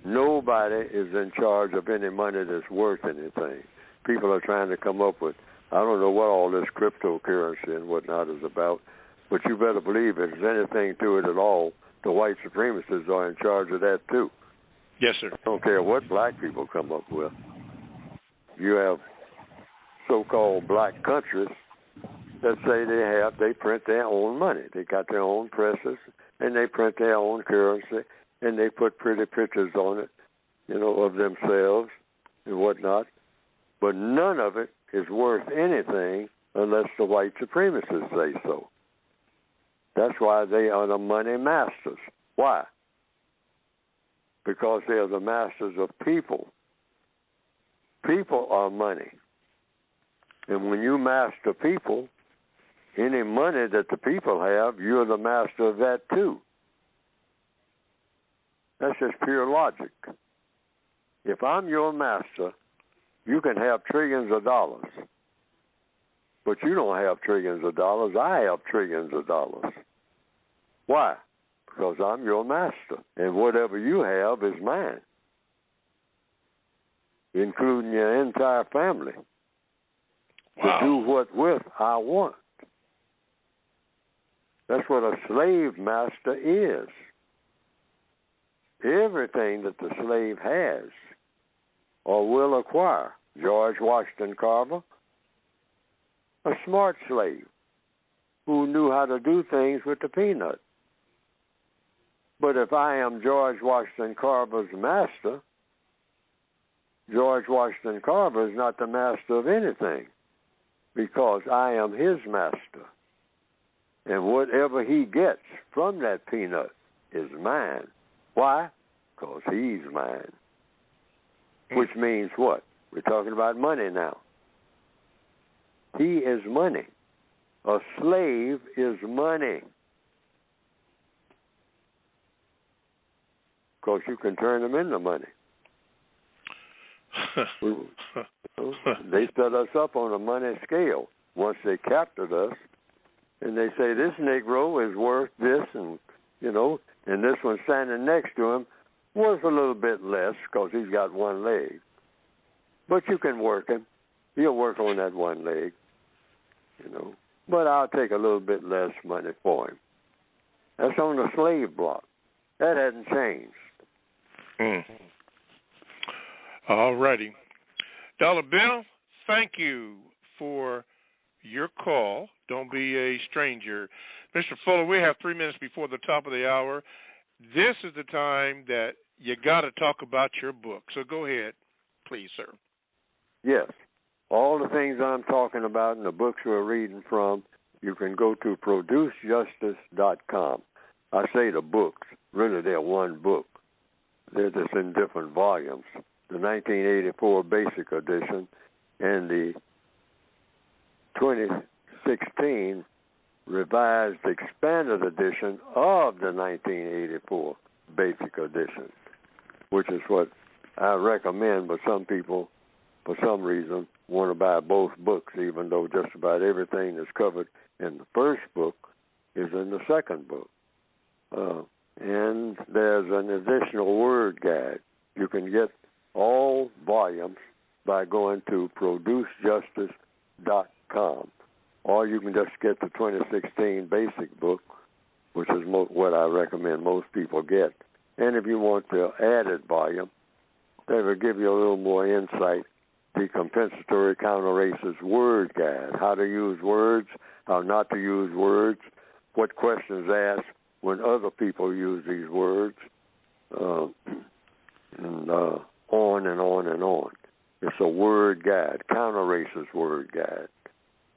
Nobody is in charge of any money that's worth anything. People are trying to come up with, I don't know what all this cryptocurrency and whatnot is about, but you better believe if there's anything to it at all, the white supremacists are in charge of that too. Yes, sir. I don't care what black people come up with. You have so-called black countries that say they print their own money. They got their own presses, and they print their own currency, and they put pretty pictures on it, of themselves and whatnot. But none of it is worth anything unless the white supremacists say so. That's why they are the money masters. Why? Because they are the masters of people. People are money. And when you master people, any money that the people have, you're the master of that too. That's just pure logic. If I'm your master, you can have trillions of dollars. But you don't have trillions of dollars. I have trillions of dollars. Why? Because I'm your master. And whatever you have is mine, including your entire family. Wow. To do what with I want. That's what a slave master is. Everything that the slave has or will acquire. George Washington Carver, a smart slave who knew how to do things with the peanut. But if I am George Washington Carver's master, George Washington Carver is not the master of anything, because I am his master. And whatever he gets from that peanut is mine. Why? Because he's mine. Which means what? We're talking about money now. He is money. A slave is money. Because you can turn them into money. They set us up on a money scale once they captured us, and they say this Negro is worth this, and and this one standing next to him worth a little bit less because he's got one leg. But you can work him. He'll work on that one leg, But I'll take a little bit less money for him. That's on the slave block. That hasn't changed. All righty. Dollar Bill, thank you for your call. Don't be a stranger. Mr. Fuller, we have 3 minutes before the top of the hour. This is the time that you got to talk about your book. So go ahead, please, sir. Yes. All the things I'm talking about in the books we're reading from, you can go to producejustice.com. I say the books. Really, they're one book. They're just in different volumes. The 1984 Basic Edition and the 2016 Revised Expanded Edition of the 1984 Basic Edition, which is what I recommend, but some people, for some reason, want to buy both books, even though just about everything that's covered in the first book is in the second book. And there's an additional word guide. You can get all volumes by going to producejustice.com, or you can just get the 2016 basic book, which is what I recommend most people get. And if you want the added volume, they will give you a little more insight. The Compensatory Counter-Racist Word Guide, how to use words, how not to use words, what questions asked when other people use these words, and on and on and on. It's a word guide, counter-racist word guide,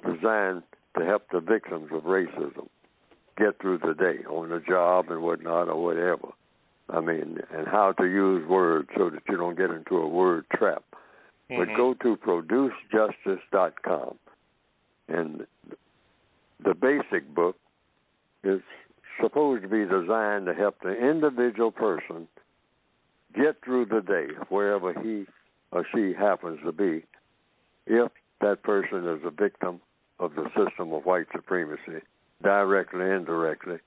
designed to help the victims of racism get through the day on the job and whatnot or whatever. And how to use words so that you don't get into a word trap. But go to producejustice.com. And the basic book is supposed to be designed to help the individual person get through the day, wherever he or she happens to be, if that person is a victim of the system of white supremacy, directly, indirectly,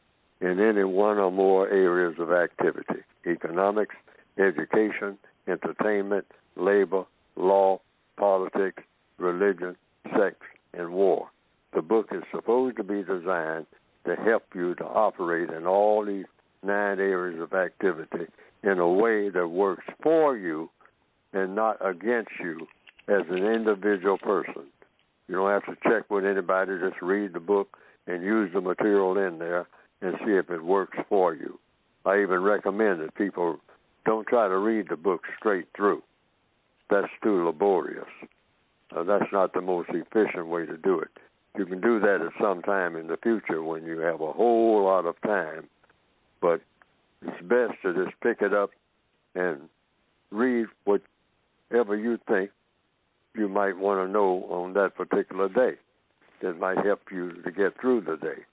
in any one or more areas of activity: economics, education, entertainment, labor, law, politics, religion, sex, and war. The book is supposed to be designed to help you to operate in all these 9 areas of activity in a way that works for you and not against you as an individual person. You don't have to check with anybody. Just read the book and use the material in there and see if it works for you. I even recommend that people don't try to read the book straight through. That's too laborious. That's not the most efficient way to do it. You can do that at some time in the future when you have a whole lot of time, but it's best to just pick it up and read whatever you think you might want to know on that particular day that might help you to get through the day.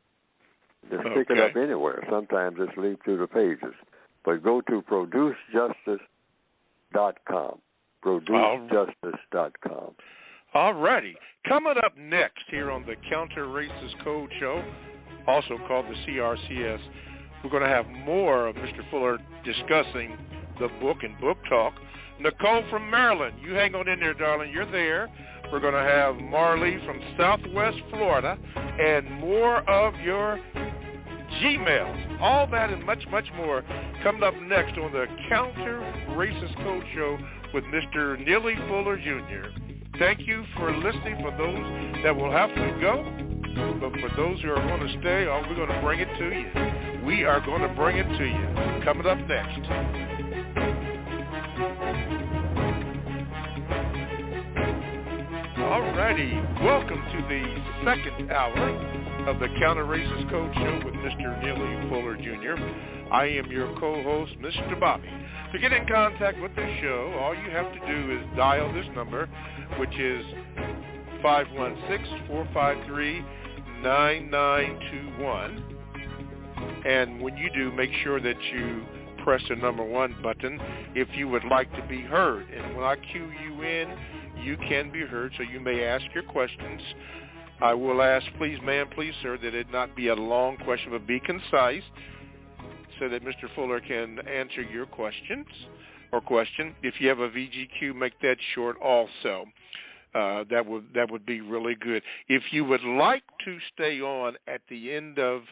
Just pick it up anywhere. Sometimes just leaf through the pages. But go to producejustice.com. producejustice.com. All righty. Coming up next here on the Counter Racist Code Show, also called the CRCS, we're going to have more of Mr. Fuller discussing the book and book talk. Nicole from Maryland, you hang on in there, darling. You're there. We're going to have Marley from Southwest Florida and more of your Gmails. All that and much, much more coming up next on the Counter Racist Code Show with Mr. Neely Fuller Jr. Thank you for listening for those that will have to go. But for those who are going to stay, we're going to bring it to you. We are going to bring it to you. Coming up next. All righty. Welcome to the second hour of the Counter Racist Code Show with Mr. Neely Fuller Jr. I am your co-host, Mr. Bobby. To get in contact with the show, all you have to do is dial this number, which is 516-453-9921. And when you do, make sure that you press the number 1 button if you would like to be heard. And when I cue you in, you can be heard, so you may ask your questions. I will ask, please, ma'am, please, sir, that it not be a long question, but be concise so that Mr. Fuller can answer your questions or question. If you have a VGQ, make that short also. That would be really good. If you would like to stay on at the end of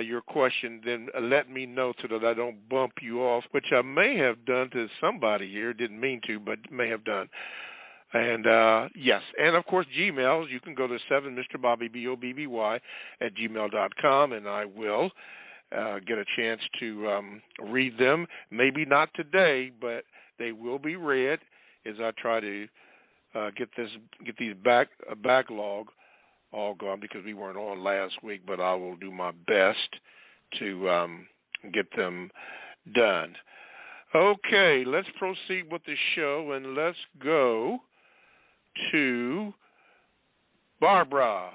your question, then let me know so that I don't bump you off, which I may have done to somebody here. Didn't mean to, but may have done. And, yes, and, of course, Gmails. You can go to 7MrBobby, BOBBY, @gmail.com, and I will get a chance to read them. Maybe not today, but they will be read as I try to get these backlog all gone, because we weren't on last week, but I will do my best to get them done. Okay, let's proceed with the show, and let's go to Barbara.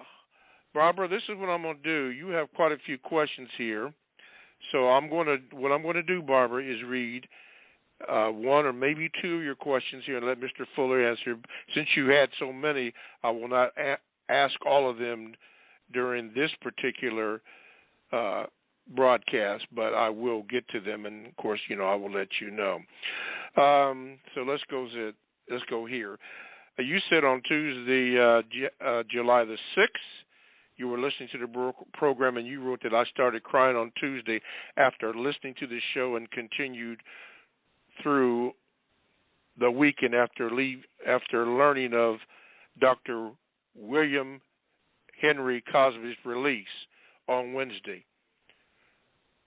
Barbara, this is what I'm going to do. You have quite a few questions here, so what I'm going to do, Barbara, is read one or maybe two of your questions here and let Mr. Fuller answer. Since you had so many, I will not ask all of them during this particular broadcast, but I will get to them, and of course, I will let you know. So let's go here. You said on Tuesday, July the 6th, you were listening to the program, and you wrote that I started crying on Tuesday after listening to the show and continued through the weekend after learning of Dr. William Henry Cosby's release on Wednesday.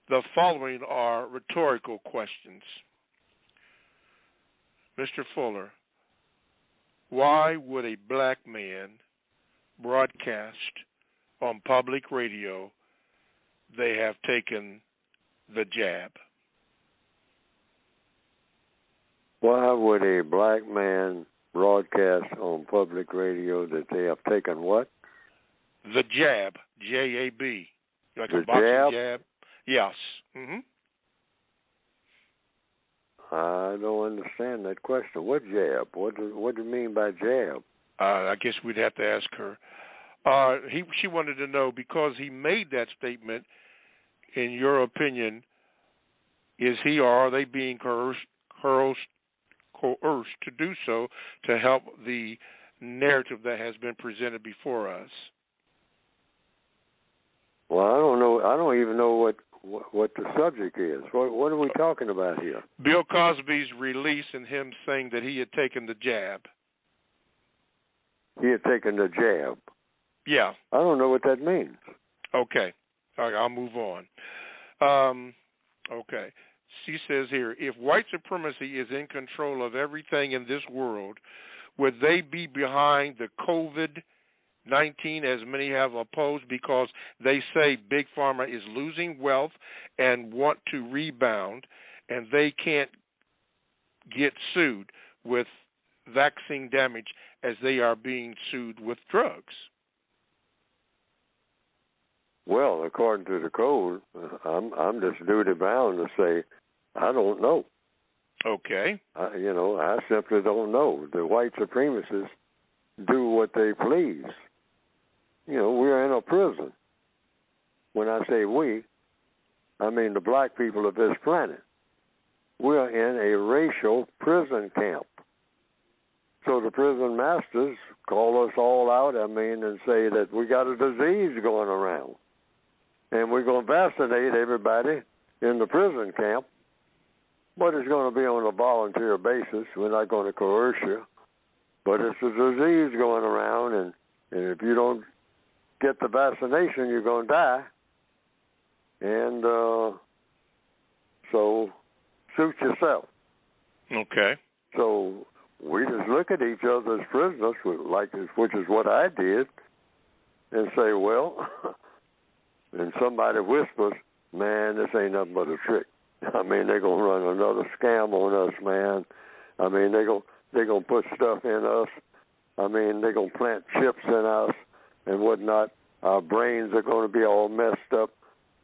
The following are rhetorical questions. Mr. Fuller, why would a black man broadcast on public radio they have taken the jab? Why would a black man broadcast on public radio that they have taken what? The jab, J-A-B. Like the a boxing jab? Yes. Mm-hmm. I don't understand that question. What jab? What do you mean by jab? I guess we'd have to ask her. She wanted to know, because he made that statement, in your opinion, is he or are they being coerced to do so to help the narrative that has been presented before us? Well, I don't know. I don't even know what the subject is. What are we talking about here? Bill Cosby's release and him saying that he had taken the jab. He had taken the jab. Yeah. I don't know what that means. Okay. All right, I'll move on. Okay. She says here, if white supremacy is in control of everything in this world, would they be behind the COVID-19 as many have opposed, because they say Big Pharma is losing wealth and want to rebound, and they can't get sued with vaccine damage as they are being sued with drugs? Well, according to the code, I'm just duty bound to say I don't know. Okay. I simply don't know. The white supremacists do what they please. We're in a prison. When I say we, I mean the black people of this planet. We're in a racial prison camp. So the prison masters call us all out, and say that we got a disease going around. And we're going to vaccinate everybody in the prison camp, but it's going to be on a volunteer basis. We're not going to coerce you. But it's a disease going around, and if you don't get the vaccination, you're going to die. And so suit yourself. Okay. So we just look at each other as prisoners, which is what I did, and say, well, and somebody whispers, man, this ain't nothing but a trick. They're going to run another scam on us, man. They're going to put stuff in us. They're going to plant chips in us and whatnot. Our brains are going to be all messed up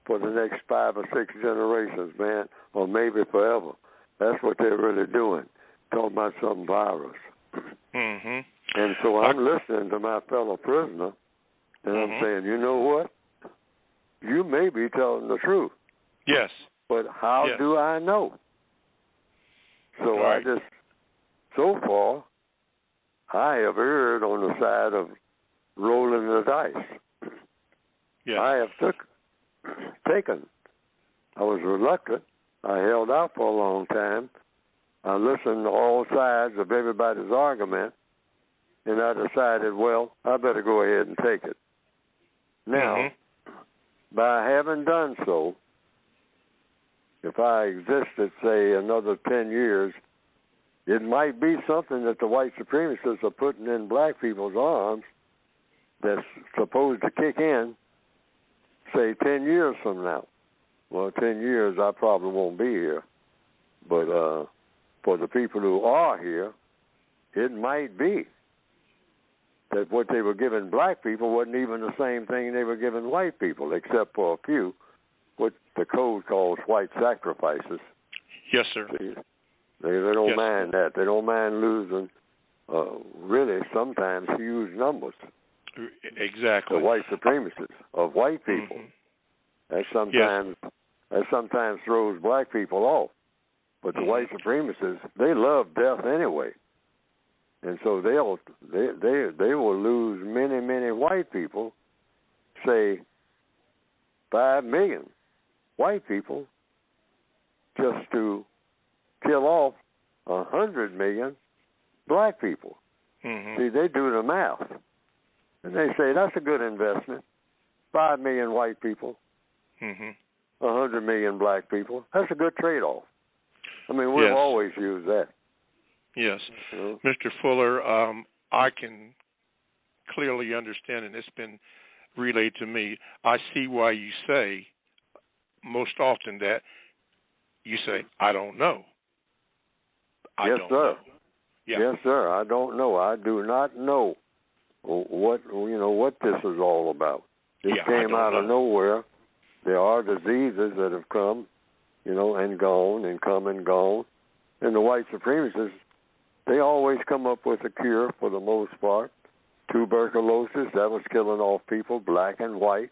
for the next 5 or 6 generations, man. or maybe forever. That's what they're really doing, talking about some virus. Mm-hmm. And so I'm listening to my fellow prisoner, and I'm saying, you know what? You may be telling the truth. Yes. But how do I know? So I just, so far, I have erred on the side of rolling the dice. Yeah. I have taken. I was reluctant. I held out for a long time. I listened to all sides of everybody's argument, and I decided, well, I better go ahead and take it. Now, by having done so, if I existed, say, another 10 years, it might be something that the white supremacists are putting in black people's arms that's supposed to kick in, say, 10 years from now. Well, 10 years, I probably won't be here. But for the people who are here, it might be that what they were giving black people wasn't even the same thing they were giving white people, except for a few, what the code calls white sacrifices. Yes, sir. They don't mind that. They don't mind losing, really, sometimes huge numbers. Exactly. The white supremacists of white people. That sometimes throws black people off. But the white supremacists, they love death anyway. And so they will lose many, many white people, say 5 million white people, just to kill off 100 million black people. See, they do the math. And they say, that's a good investment. 5 million white people, 100 million black people. That's a good trade-off. I mean, we've always used that. Yes. Mr. Fuller, I can clearly understand, and it's been relayed to me, I see why you say most often that you say, I don't know. Yes, sir. Yeah. Yes, sir. I don't know. I do not know what this is all about. It came out of nowhere. There are diseases that have come, and gone and come and gone. And the white supremacists, they always come up with a cure for the most part. Tuberculosis, that was killing off people, black and white.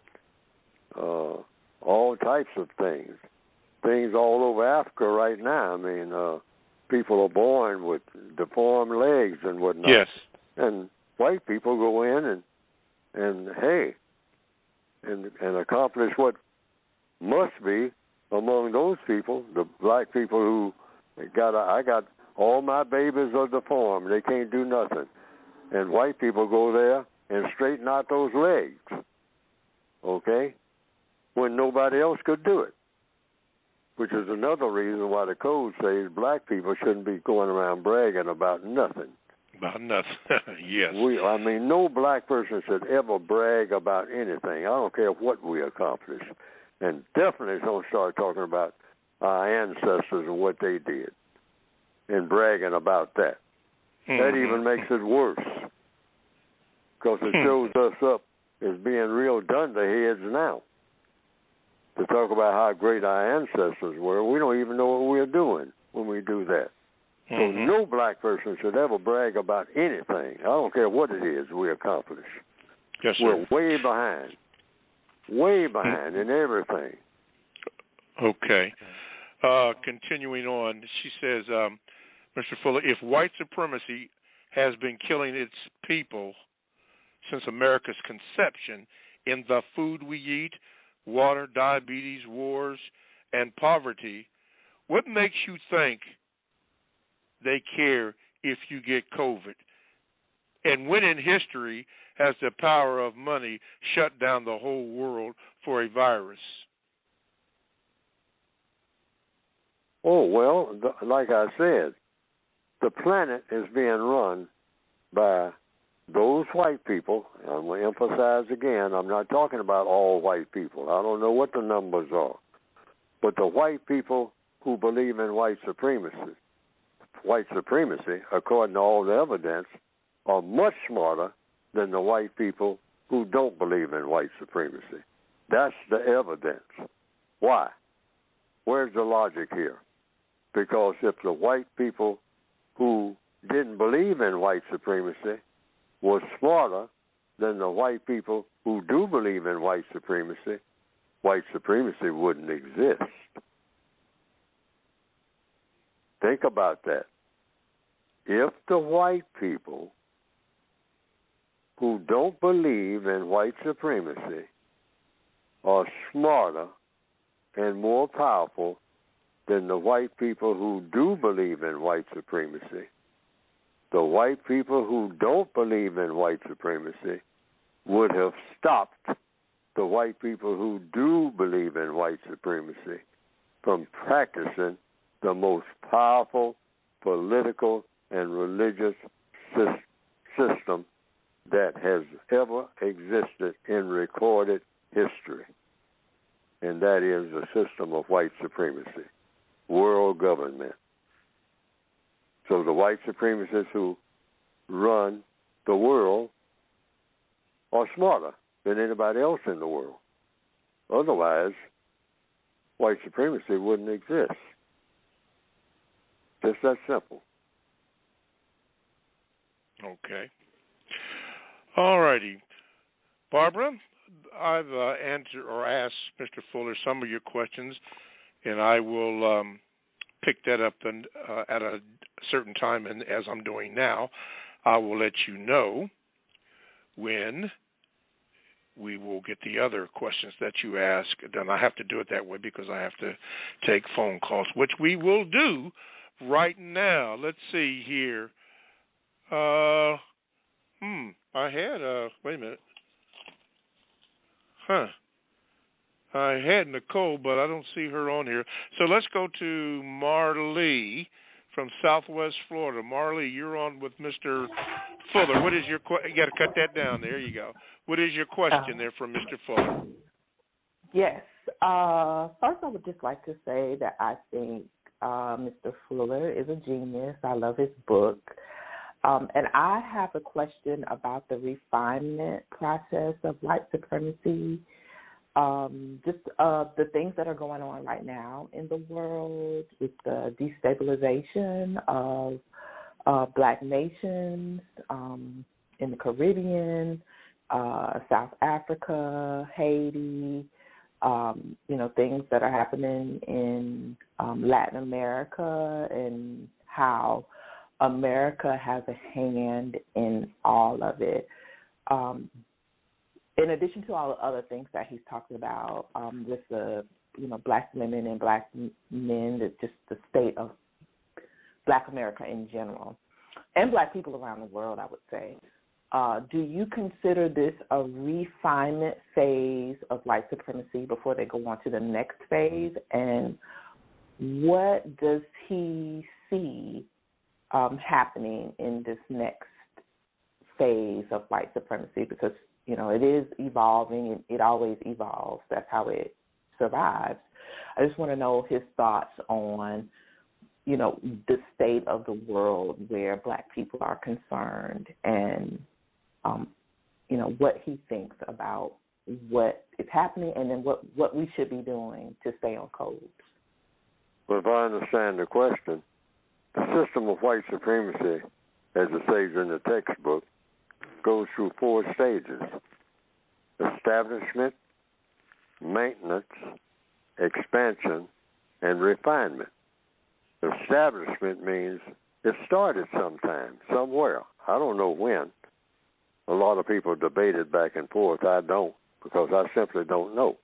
All types of things. Things all over Africa right now. I mean, people are born with deformed legs and whatnot. Yes. And white people go in and accomplish what must be among those people, the black people who I got all my babies are deformed. They can't do nothing. And white people go there and straighten out those legs. Okay? When nobody else could do it. Which is another reason why the code says black people shouldn't be going around bragging about nothing. About nothing, yes. No black person should ever brag about anything. I don't care what we accomplish. And definitely don't start talking about our ancestors and what they did and bragging about that. That even makes it worse because it shows us up as being real dunderheads now. To talk about how great our ancestors were, we don't even know what we're doing when we do that. So no black person should ever brag about anything. I don't care what it is we accomplish. Yes, sir. We're way behind in everything. Okay. Continuing on, she says, Mr. Fuller, if white supremacy has been killing its people since America's conception in the food we eat, water, diabetes, wars, and poverty, what makes you think they care if you get COVID? And when in history has the power of money shut down the whole world for a virus? Oh, well, like I said, the planet is being run by those white people. I'm going to emphasize again, I'm not talking about all white people. I don't know what the numbers are. But the white people who believe in white supremacy, according to all the evidence, are much smarter than the white people who don't believe in white supremacy. That's the evidence. Why? Where's the logic here? Because if the white people who didn't believe in white supremacy were smarter than the white people who do believe in white supremacy wouldn't exist. Think about that. If the white people who don't believe in white supremacy are smarter and more powerful than the white people who do believe in white supremacy, the white people who don't believe in white supremacy would have stopped the white people who do believe in white supremacy from practicing the most powerful political and religious system that has ever existed in recorded history, and that is the system of white supremacy, world government. So the white supremacists who run the world are smarter than anybody else in the world. Otherwise, white supremacy wouldn't exist. Just that simple. Okay. All righty. Barbara, I've answered or asked Mr. Fuller some of your questions, and I will pick that up at a certain time, and as I'm doing now, I will let you know when we will get the other questions that you ask. Then I have to do it that way because I have to take phone calls, which we will do right now. Let's see here. I had wait a minute. I had Nicole, but I don't see her on here. So let's go to Marley from Southwest Florida. Marley, you're on with Mr. Fuller. What is your you got to cut that down. There you go. What is your question there from Mr. Fuller? Yes. First, I would just like to say that I think Mr. Fuller is a genius. I love his book. And I have a question about the refinement process of white supremacy. Just the things that are going on right now in the world with the destabilization of black nations in the Caribbean, South Africa, Haiti, things that are happening in Latin America and how America has a hand in all of it. In addition to all the other things that he's talking about with the, black women and black men, just the state of black America in general, and black people around the world, I would say. Do you consider this a refinement phase of white supremacy before they go on to the next phase? And what does he see happening in this next phase of white supremacy? Because, it is evolving and it always evolves. That's how it survives. I just want to know his thoughts on, the state of the world where black people are concerned and, what he thinks about what is happening and then what we should be doing to stay on codes. Well, if I understand the question, the system of white supremacy, as it says in the textbook, goes through 4 stages: establishment, maintenance, expansion, and refinement. Establishment means it started sometime, somewhere. I don't know when. A lot of people debated back and forth. I don't, because I simply don't know.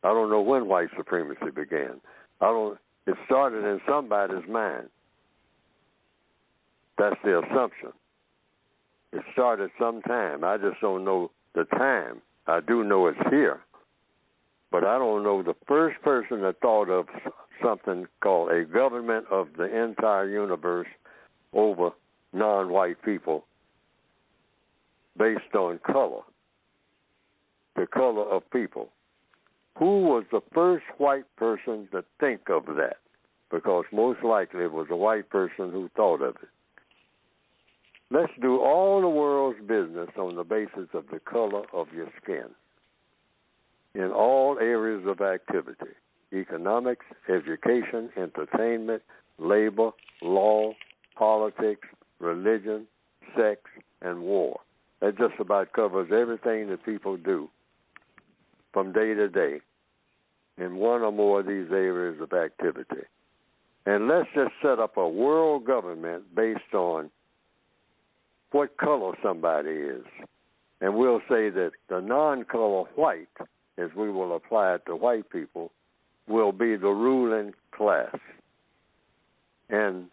I don't know when white supremacy began. It started in somebody's mind. That's the assumption. It started sometime. I just don't know the time. I do know it's here. But I don't know the first person that thought of something called a government of the entire universe over non-white people based on color, the color of people. Who was the first white person to think of that? Because most likely it was a white person who thought of it. Let's do all the world's business on the basis of the color of your skin in all areas of activity. economics, education, entertainment, labor, law, politics, religion, sex, and war. That just about covers everything that people do from day to day in one or more of these areas of activity. And let's just set up a world government based on what color somebody is. And we'll say that the non-color white, as we will apply it to white people, will be the ruling class. And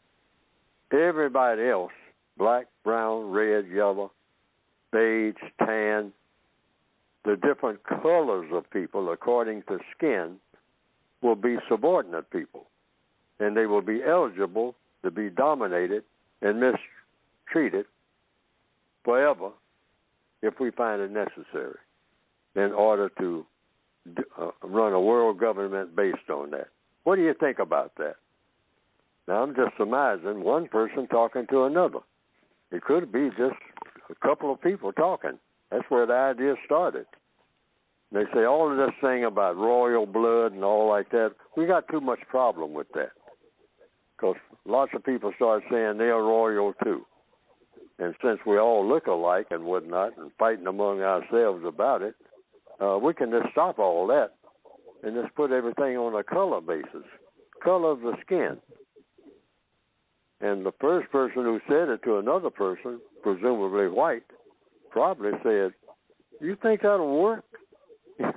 everybody else, black, brown, red, yellow, beige, tan, the different colors of people according to skin will be subordinate people. And they will be eligible to be dominated and mistreated forever if we find it necessary in order to run a world government based on that. What do you think about that? Now, I'm just surmising one person talking to another. It could be just a couple of people talking. That's where the idea started. They say all of this thing about royal blood and all like that, we got too much problem with that. Because lots of people start saying they're royal too. And since we all look alike and whatnot and fighting among ourselves about it, we can just stop all that and just put everything on a color basis, color of the skin. And the first person who said it to another person, presumably white, probably said, "You think that'll work?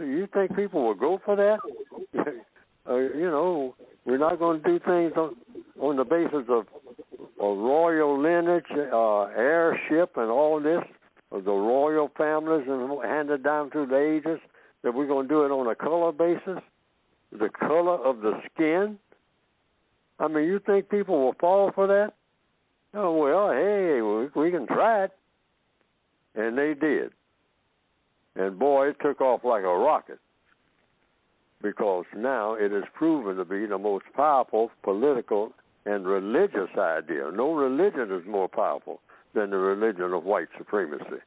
You think people will go for that? We're not going to do things on the basis of royal lineage, heirship, and all this, of the royal families and handed down through the ages, that we're going to do it on a color basis, the color of the skin? I mean, you think people will fall for that? Oh, well, hey, we can try it." And they did. And boy, it took off like a rocket, because now it is proven to be the most powerful political and religious idea. No religion is more powerful than the religion of white supremacy.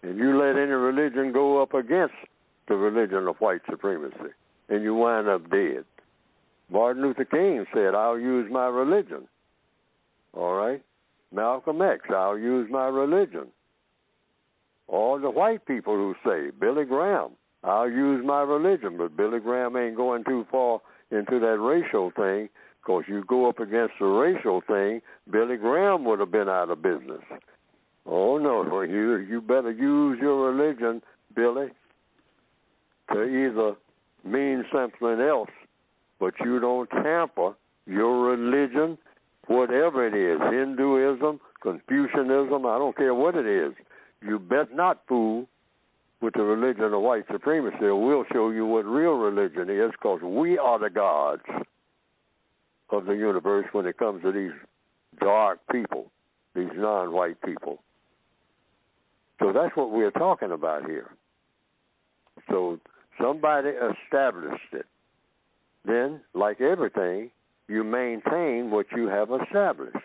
And you let any religion go up against the religion of white supremacy, and you wind up dead. Martin Luther King said, "I'll use my religion." All right? Malcolm X, "I'll use my religion." All the white people who say, Billy Graham, "I'll use my religion," but Billy Graham ain't going too far into that racial thing, because you go up against the racial thing, Billy Graham would have been out of business. Oh, no, you better use your religion, Billy, to either mean something else, but you don't tamper your religion, whatever it is, Hinduism, Confucianism, I don't care what it is. You bet not fool with the religion of white supremacy, or we'll show you what real religion is, because we are the gods of the universe when it comes to these dark people, these non-white people. So that's what we're talking about here. So somebody established it. Then, like everything, you maintain what you have established.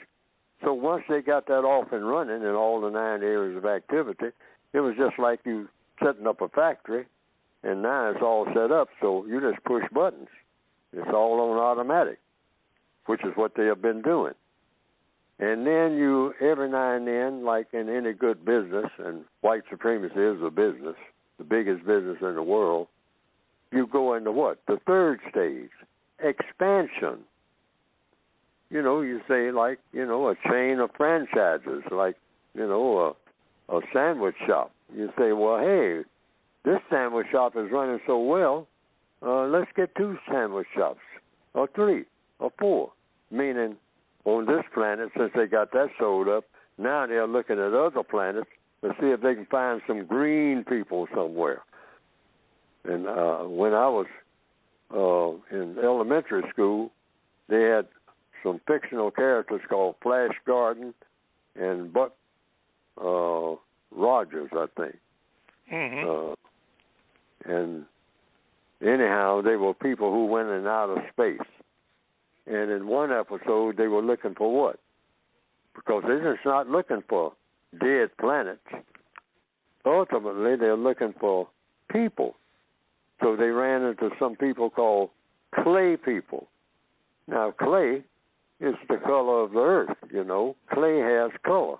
So once they got that off and running in all the 9 areas of activity, it was just like you setting up a factory, and now it's all set up, so you just push buttons. It's all on automatic, which is what they have been doing. And then you, every now and then, like in any good business, and white supremacy is a business, the biggest business in the world, you go into what? The third stage, expansion. You say like, a chain of franchises, like, a sandwich shop. You say, well, hey, this sandwich shop is running so well, let's get 2 sandwich shops, or 3, or 4. Meaning, on this planet, since they got that sold up, now they're looking at other planets to see if they can find some green people somewhere. And when I was in elementary school, they had some fictional characters called Flash Gordon and Buck Rogers, I think. Mm-hmm. And anyhow, they were people who went in and out of space. And in one episode, they were looking for what? Because they're just not looking for dead planets. Ultimately, they're looking for people. So they ran into some people called clay people. Now, clay is the color of the earth, you know. Clay has color.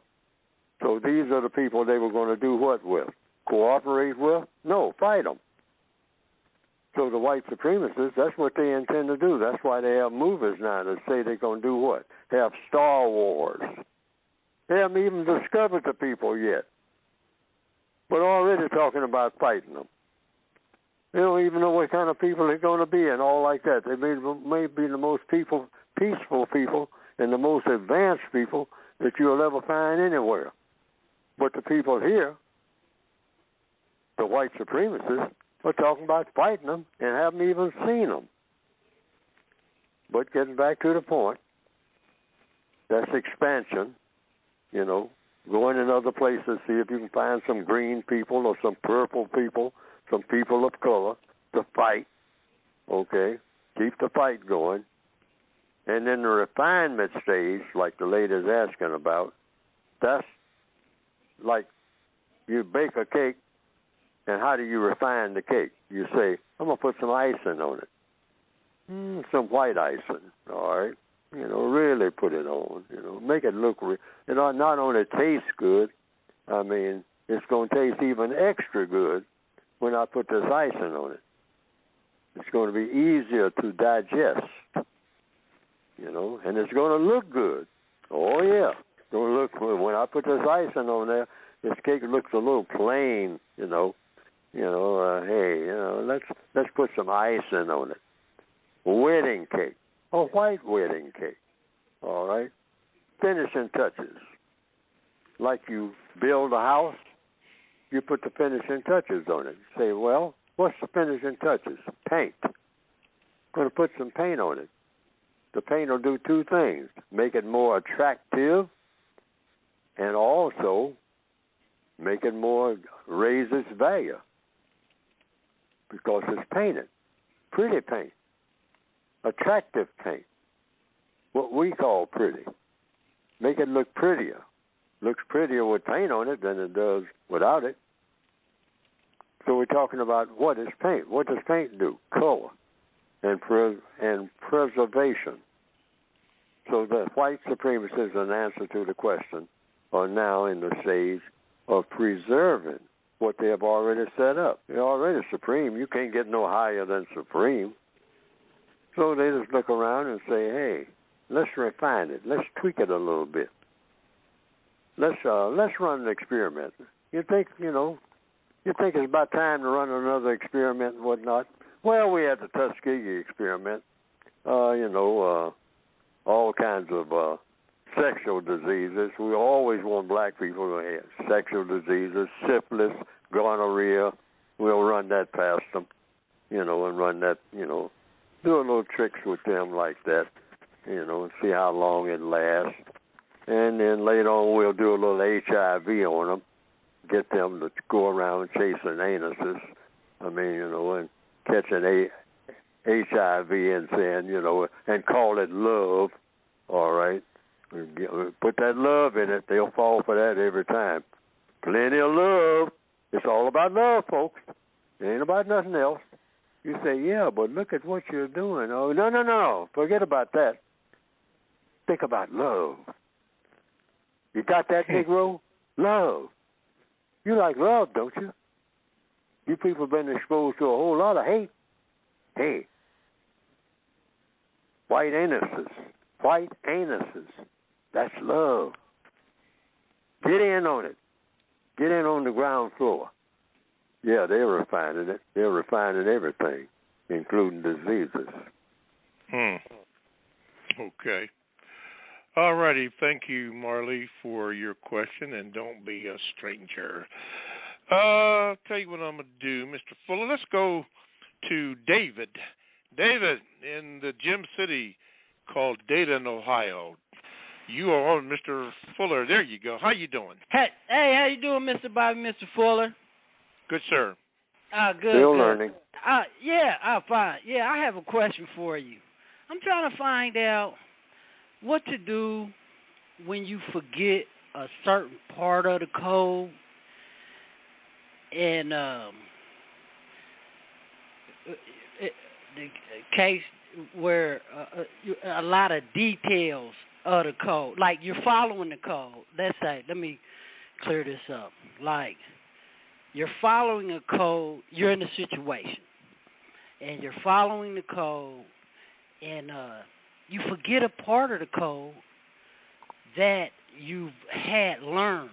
So these are the people they were going to do what with? Cooperate with? No, fight them. So the white supremacists, that's what they intend to do. That's why they have movies now that say they're going to do what? Have Star Wars. They haven't even discovered the people yet, but already talking about fighting them. They don't even know what kind of people they're going to be and all like that. They may be the most peaceful people and the most advanced people that you'll ever find anywhere. But the people here, the white supremacists, are talking about fighting them and haven't even seen them. But getting back to the point, that's expansion, you know, going in other places, see if you can find some green people or some purple people, some people of color to fight, okay? Keep the fight going. And then the refinement stage, like the lady's asking about, that's like you bake a cake, and how do you refine the cake? You say, I'm going to put some icing on it. Some white icing, all right? You know, really put it on, you know, make it look, not only taste good, I mean, it's going to taste even extra good when I put this icing on it. It's going to be easier to digest, you know, and it's going to look good. Oh, yeah. It's going to look good. When I put this icing on there, this cake looks a little plain, you know. Hey, you know, let's put some icing on it. Wedding cake. A white wedding cake, all right? Finishing touches. Like you build a house, you put the finishing touches on it. You say, well, what's the finishing touches? Paint. I'm going to put some paint on it. The paint will do two things. Make it more attractive and also make it more, raise its value because it's painted. Pretty paint. Attractive paint, what we call pretty. Make it look prettier. Looks prettier with paint on it than it does without it. So we're talking about what is paint. What does paint do? Color and preservation. So the white supremacists, in answer to the question, are now in the stage of preserving what they have already set up. They're already supreme. You can't get no higher than supreme. So they just look around and say, hey, let's refine it. Let's tweak it a little bit. Let's run an experiment. You think it's about time to run another experiment and whatnot? Well, we had the Tuskegee experiment, all kinds of sexual diseases. We always want black people to have sexual diseases, syphilis, gonorrhea. We'll run that past them, and run that, do a little tricks with them like that, and see how long it lasts. And then later on we'll do a little HIV on them, get them to go around chasing anuses, and catching HIV and saying, and call it love, all right? Put that love in it. They'll fall for that every time. Plenty of love. It's all about love, folks. It ain't about nothing else. You say, yeah, but look at what you're doing. Oh, no. Forget about that. Think about love. You got that, Negro? Love. You like love, don't you? You people have been exposed to a whole lot of hate. Hey, white anuses. That's love. Get in on it. Get in on the ground floor. Yeah, they're refining it. They're refining everything, including diseases. Okay. All righty. Thank you, Marley, for your question, and don't be a stranger. I'll tell you what I'm going to do, Mr. Fuller. Let's go to David. David in the gym city called Dayton, Ohio. You are on, Mr. Fuller. There you go. How you doing? Hey, how you doing, Mr. Bobby, Mr. Fuller? Good, sir. Good. Still learning. Fine. Yeah, I have a question for you. I'm trying to find out what to do when you forget a certain part of the code, and the case where a lot of details of the code, like you're following the code. Let's say, let me clear this up. Like you're following a code, you're in a situation, and you're following the code, and you forget a part of the code that you've had learned,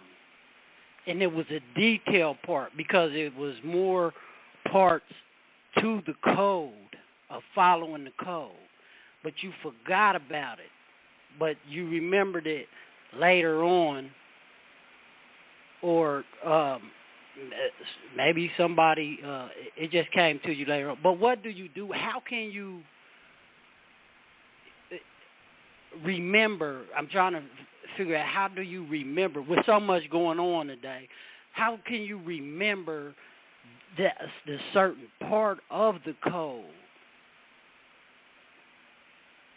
and it was a detailed part because it was more parts to the code of following the code, but you forgot about it, but you remembered it later on, or maybe somebody, it just came to you later on. But what do you do? How can you remember? I'm trying to figure out, how do you remember with so much going on today? How can you remember the certain part of the code?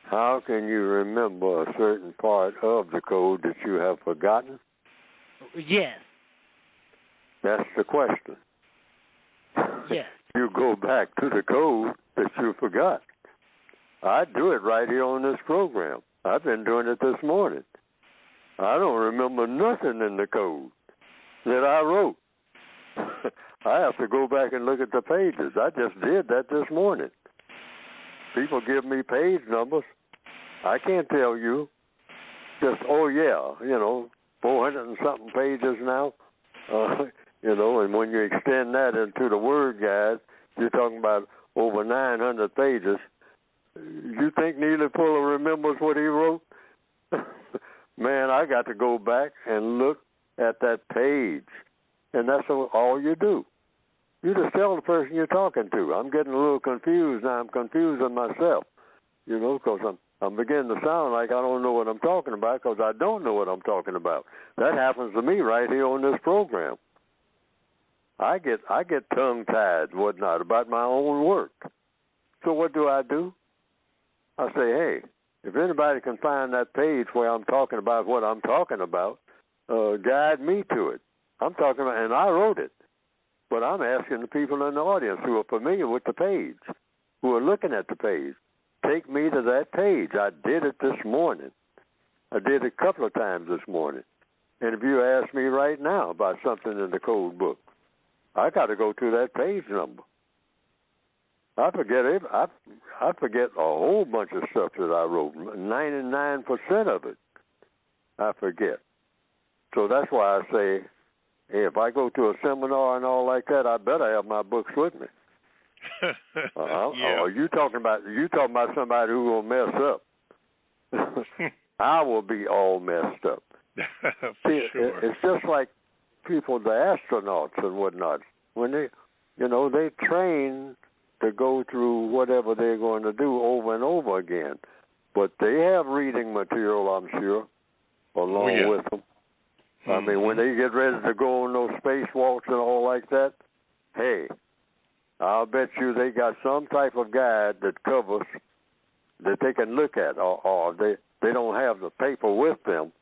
How can you remember a certain part of the code that you have forgotten? Yes. That's the question. Yes. You go back to the code that you forgot. I do it right here on this program. I've been doing it this morning. I don't remember nothing in the code that I wrote. I have to go back and look at the pages. I just did that this morning. People give me page numbers. I can't tell you. Just, 400 and something pages now. And when you extend that into the word guide, you're talking about over 900 pages. You think Neely Fuller remembers what he wrote? Man, I got to go back and look at that page. And that's all you do. You just tell the person you're talking to. I'm getting a little confused now. I'm confusing myself, because I'm beginning to sound like I don't know what I'm talking about because I don't know what I'm talking about. That happens to me right here on this program. I get tongue-tied and whatnot about my own work. So what do? I say, hey, if anybody can find that page where I'm talking about what I'm talking about, guide me to it. I'm talking about, and I wrote it. But I'm asking the people in the audience who are familiar with the page, who are looking at the page, take me to that page. I did it this morning. I did it a couple of times this morning. And if you ask me right now about something in the code book, I got to go to that page number. I forget it. I forget a whole bunch of stuff that I wrote. 99% of it I forget. So that's why I say, hey, if I go to a seminar and all like that, I better have my books with me. Yeah. You talking about somebody who will mess up? I will be all messed up. See, sure. It's just like people, the astronauts and whatnot, when they train to go through whatever they're going to do over and over again, but they have reading material, I'm sure, along with them. I mean, when they get ready to go on those spacewalks and all like that, hey, I'll bet you they got some type of guide that covers that they can look at, or they don't have the paper with them,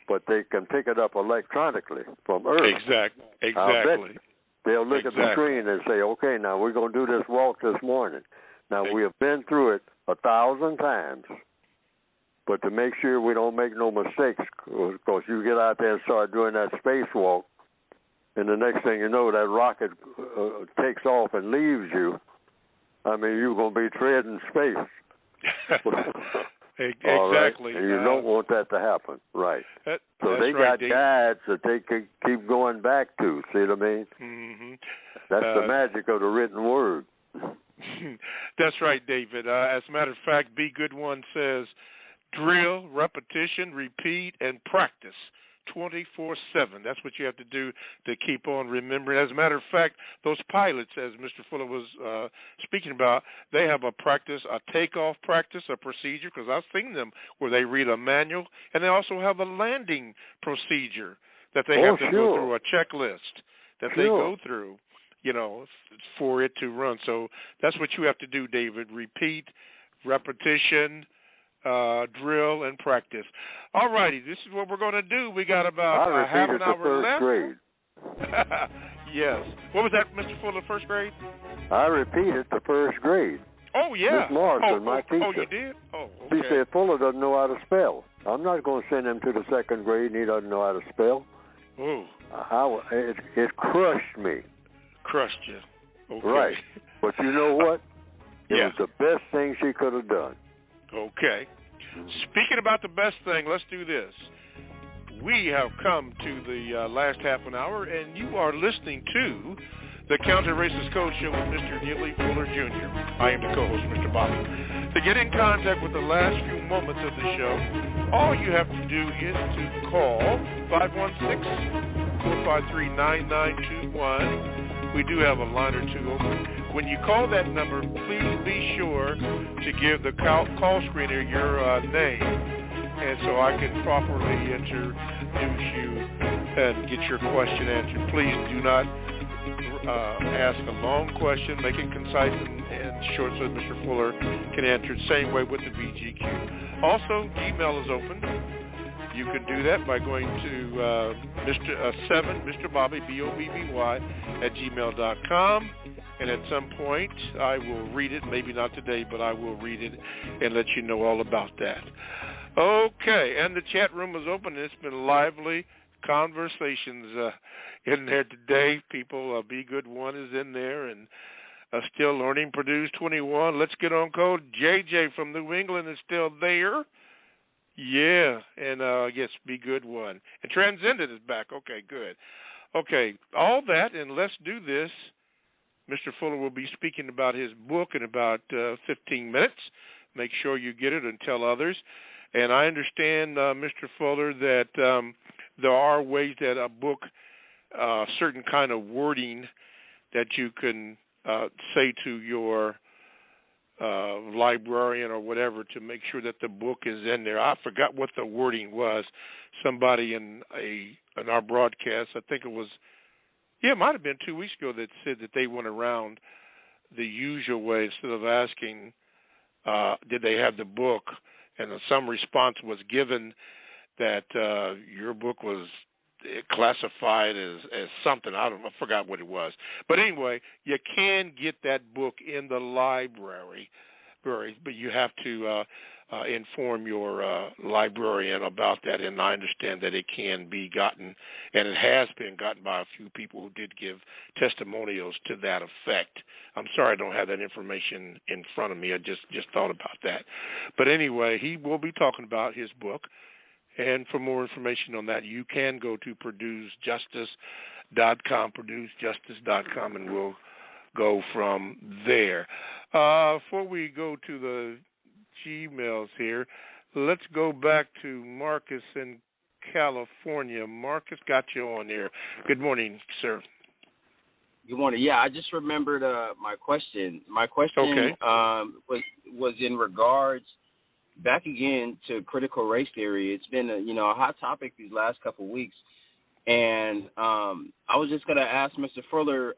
but they can pick it up electronically from Earth. Exactly. I'll bet they'll look at the screen and say, okay, now we're going to do this walk this morning. Now, we have been through it 1,000 times. But to make sure we don't make no mistakes, because you get out there and start doing that spacewalk, and the next thing you know, that rocket takes off and leaves you. I mean, you're going to be treading space. Exactly. Right? And you don't want that to happen, right? So they right, got guides that they can keep going back to. See what I mean? Mm-hmm. That's the magic of the written word. That's right, David. As a matter of fact, Be Good One says, drill, repetition, repeat, and practice 24/7. That's what you have to do to keep on remembering. As a matter of fact, those pilots, as Mr. Fuller was speaking about, they have a practice, a takeoff practice, a procedure, because I've seen them where they read a manual, and they also have a landing procedure that they have to go through, a checklist that they go through, for it to run. So that's what you have to do, David. Repeat, repetition, drill, and practice. All righty, this is what we're going to do. We got about half an hour left. Grade. Yes. What was that, Mr. Fuller, first grade? I repeated the first grade. Oh, yeah. Miss Morrison, my teacher. Oh, you did? Oh, okay. She said, Fuller doesn't know how to spell. I'm not going to send him to the second grade and he doesn't know how to spell. Oh. It crushed me. Crushed you. Okay. Right. But you know what? It yeah. was the best thing she could have done. Okay. Speaking about the best thing, let's do this. We have come to the last half an hour, and you are listening to the Counter-Racist Code Show with Mr. Neely Fuller Jr. I am the co-host, Mr. Bobby. To get in contact with the last few moments of the show, all you have to do is to call 516-453-9921. We do have a line or two open. When you call that number, please be sure to give the call screener your name, and so I can properly introduce you and get your question answered. Please do not ask a long question. Make it concise and short so that Mr. Fuller can answer it. Same way with the VGQ. Also, Gmail is open. You can do that by going to Mr. Bobby, BOBBY, @gmail.com. And at some point, I will read it. Maybe not today, but I will read it and let you know all about that. Okay, and the chat room is open. It's been lively conversations in there today. People, Be Good One is in there, and Still Learning, Produce 21. Let's get on code. JJ from New England is still there. Yeah, and yes, Be Good One. And Transcendent is back. Okay, good. Okay, all that, and let's do this. Mr. Fuller will be speaking about his book in about 15 minutes. Make sure you get it and tell others. And I understand, Mr. Fuller, that there are ways that a book, certain kind of wording that you can say to your librarian or whatever to make sure that the book is in there. I forgot what the wording was. Somebody in our broadcast, I think it was, it might have been 2 weeks ago, that said that they went around the usual way instead of asking, did they have the book? And some response was given that your book was classified as something. I forgot what it was. But anyway, you can get that book in the library, but you have to inform your librarian about that. And I understand that it can be gotten, and it has been gotten by a few people who did give testimonials to that effect. I'm sorry I don't have that information in front of me. I just thought about that. But anyway, he will be talking about his book. And for more information on that, you can go to producejustice.com, producejustice.com, and we'll go from there. Before we go to the Gmails here, let's go back to Marcus in California. Marcus, got you on here. Good morning, sir. Good morning. Yeah, I just remembered my question. My question was in regards back again to critical race theory. It's been a hot topic these last couple of weeks, and I was just going to ask Mr. Fuller,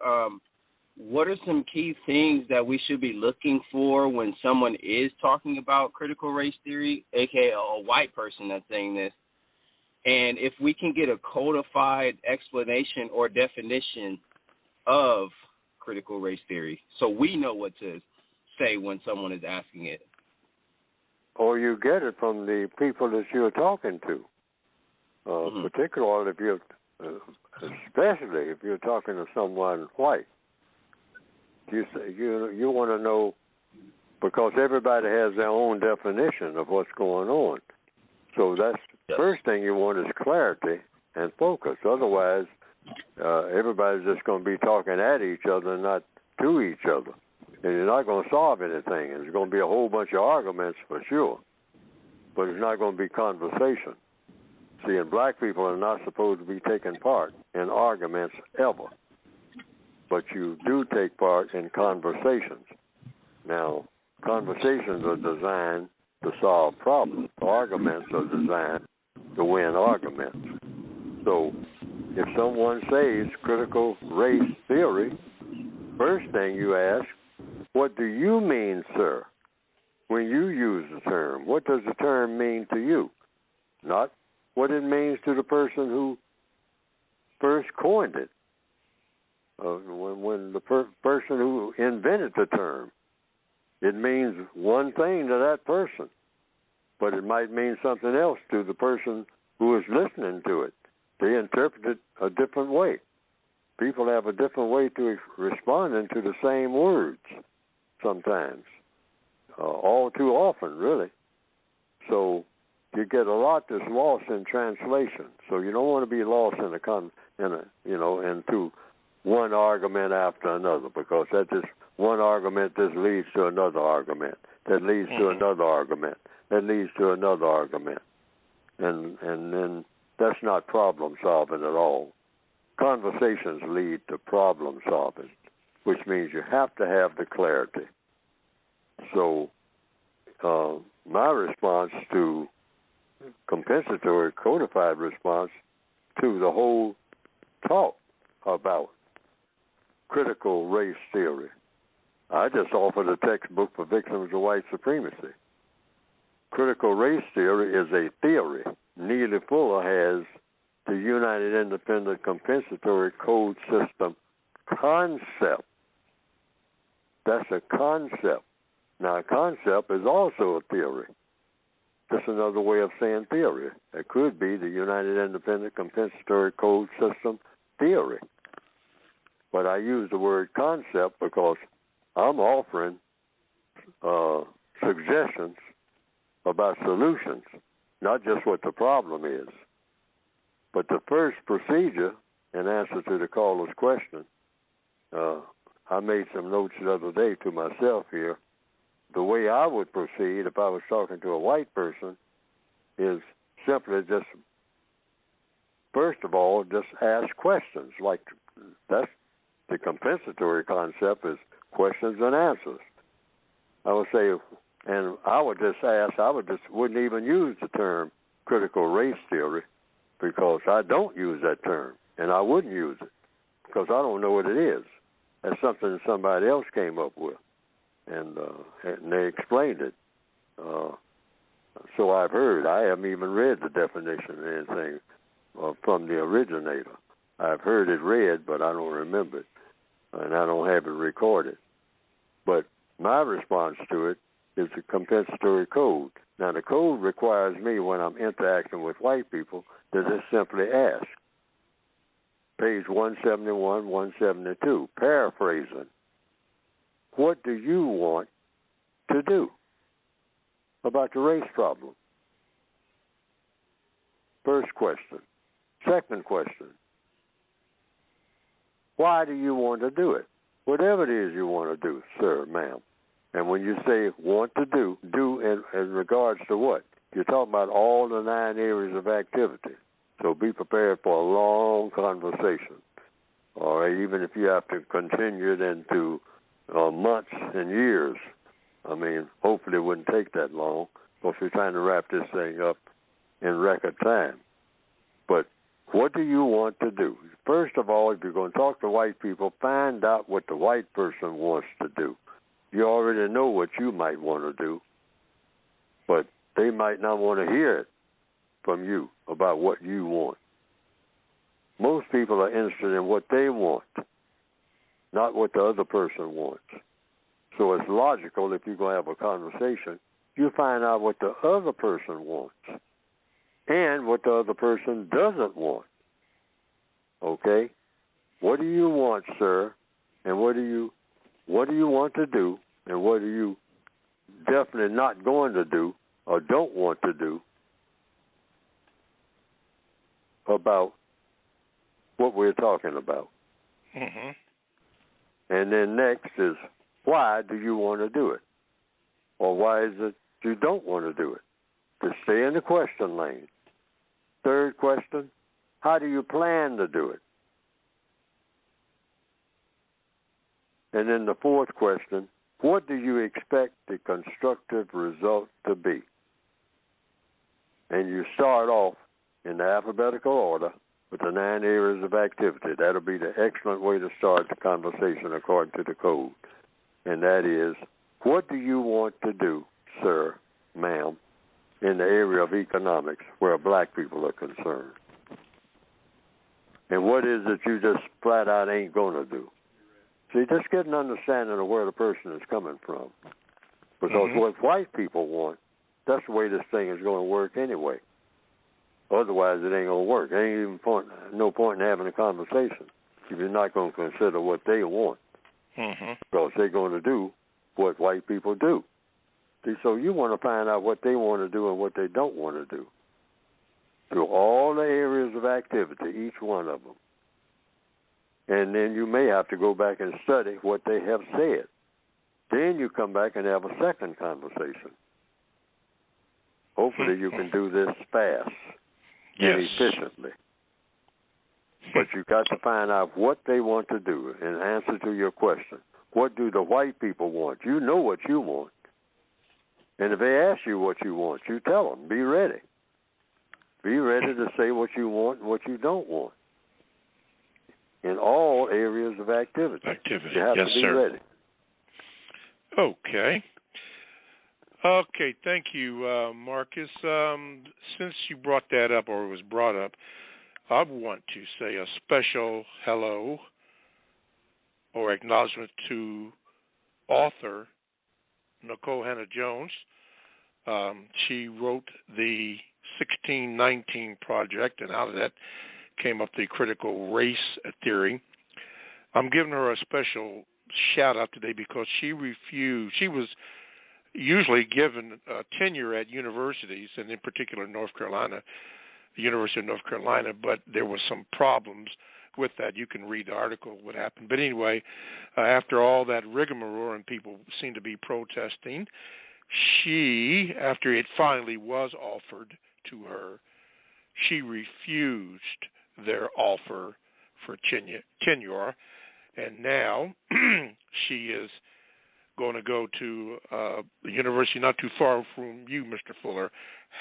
what are some key things that we should be looking for when someone is talking about critical race theory, aka a white person that's saying this, and if we can get a codified explanation or definition of critical race theory so we know what to say when someone is asking it. Or you get it from the people that you're talking to, particularly especially if you're talking to someone white. You want to know, because everybody has their own definition of what's going on. So that's the first thing you want is clarity and focus. Otherwise, everybody's just going to be talking at each other and not to each other. And you're not going to solve anything. There's going to be a whole bunch of arguments for sure, but it's not going to be conversation. See, and black people are not supposed to be taking part in arguments ever, but you do take part in conversations. Now, conversations are designed to solve problems. Arguments are designed to win arguments. So if someone says critical race theory, first thing you ask, what do you mean, sir, when you use the term? What does the term mean to you? Not what it means to the person who first coined it, when the person who invented the term. It means one thing to that person, but it might mean something else to the person who is listening to it. They interpret it a different way. People have a different way to responding to the same words sometimes, all too often, really. So you get a lot that's lost in translation. So you don't want to be lost into one argument after another, because that just one argument just leads to another argument, that leads to another argument, that leads to another argument, and then that's not problem solving at all. Conversations lead to problem solving, which means you have to have the clarity. So my response to compensatory codified response to the whole talk about critical race theory, I just offered a textbook for victims of white supremacy. Critical race theory is a theory. Neely Fuller has the United Independent Compensatory Code System concept. That's a concept. Now, a concept is also a theory. Just another way of saying theory. It could be the United Independent Compensatory Code System theory. But I use the word concept because I'm offering suggestions about solutions, not just what the problem is. But the first procedure, in answer to the caller's question, I made some notes the other day to myself here. The way I would proceed if I was talking to a white person is simply just, first of all, just ask questions. Like, that's the compensatory concept, is questions and answers. I would say, and I would just ask, wouldn't even use the term critical race theory, because I don't use that term, and I wouldn't use it because I don't know what it is. That's something that somebody else came up with, and they explained it. So I've heard. I haven't even read the definition or anything from the originator. I've heard it read, but I don't remember it, and I don't have it recorded. But my response to it is the compensatory code. Now, the code requires me, when I'm interacting with white people, to just simply ask. Page 171, 172, paraphrasing. What do you want to do about the race problem? First question. Second question. Why do you want to do it? Whatever it is you want to do, sir, ma'am. And when you say want to do in regards to what? You're talking about all the 9 areas of activity. So be prepared for a long conversation. Or even if you have to continue it into months and years. I mean, hopefully it wouldn't take that long, because we're trying to wrap this thing up in record time. But what do you want to do? First of all, if you're going to talk to white people, find out what the white person wants to do. You already know what you might want to do, but they might not want to hear it from you about what you want. Most people are interested in what they want, not what the other person wants. So it's logical, if you're going to have a conversation, you find out what the other person wants and what the other person doesn't want. Okay? What do you want, sir? And what do you want to do? And what are you definitely not going to do or don't want to do about what we're talking about? Mm-hmm. And then next is, why do you want to do it? Or why is it you don't want to do it? To stay in the question lane. Third question, how do you plan to do it? And then the fourth question, what do you expect the constructive result to be? And you start off in the alphabetical order with the 9 areas of activity. That'll be the excellent way to start the conversation according to the code. And that is, what do you want to do, sir, ma'am, in the area of economics where black people are concerned? And what is it you just flat out ain't going to do? See, just get an understanding of where the person is coming from. Because what white people want, that's the way this thing is going to work anyway. Otherwise, it ain't going to work. Ain't even no point in having a conversation if you're not going to consider what they want. Because they're going to do what white people do. See, so you want to find out what they want to do and what they don't want to do. Through all the areas of activity, each one of them. And then you may have to go back and study what they have said. Then you come back and have a second conversation. Hopefully you can do this fast and efficiently. But you got to find out what they want to do in answer to your question. What do the white people want? You know what you want. And if they ask you what you want, you tell them, be ready. Be ready to say what you want and what you don't want. In all areas of activity. You have to be ready. Okay. Okay, thank you, Marcus. Since you brought that up, or it was brought up, I want to say a special hello or acknowledgement to author Nicole Hannah-Jones. She wrote the 1619 Project, and out of that came up the critical race theory. I'm giving her a special shout-out today because she refused. She was usually given tenure at universities, and in particular North Carolina, the University of North Carolina, but there were some problems with that. You can read the article, what happened. But anyway, after all that rigmarole and people seemed to be protesting, she, after it finally was offered to her, she refused their offer for tenure, and now she is going to go to the university not too far from you, Mr. Fuller,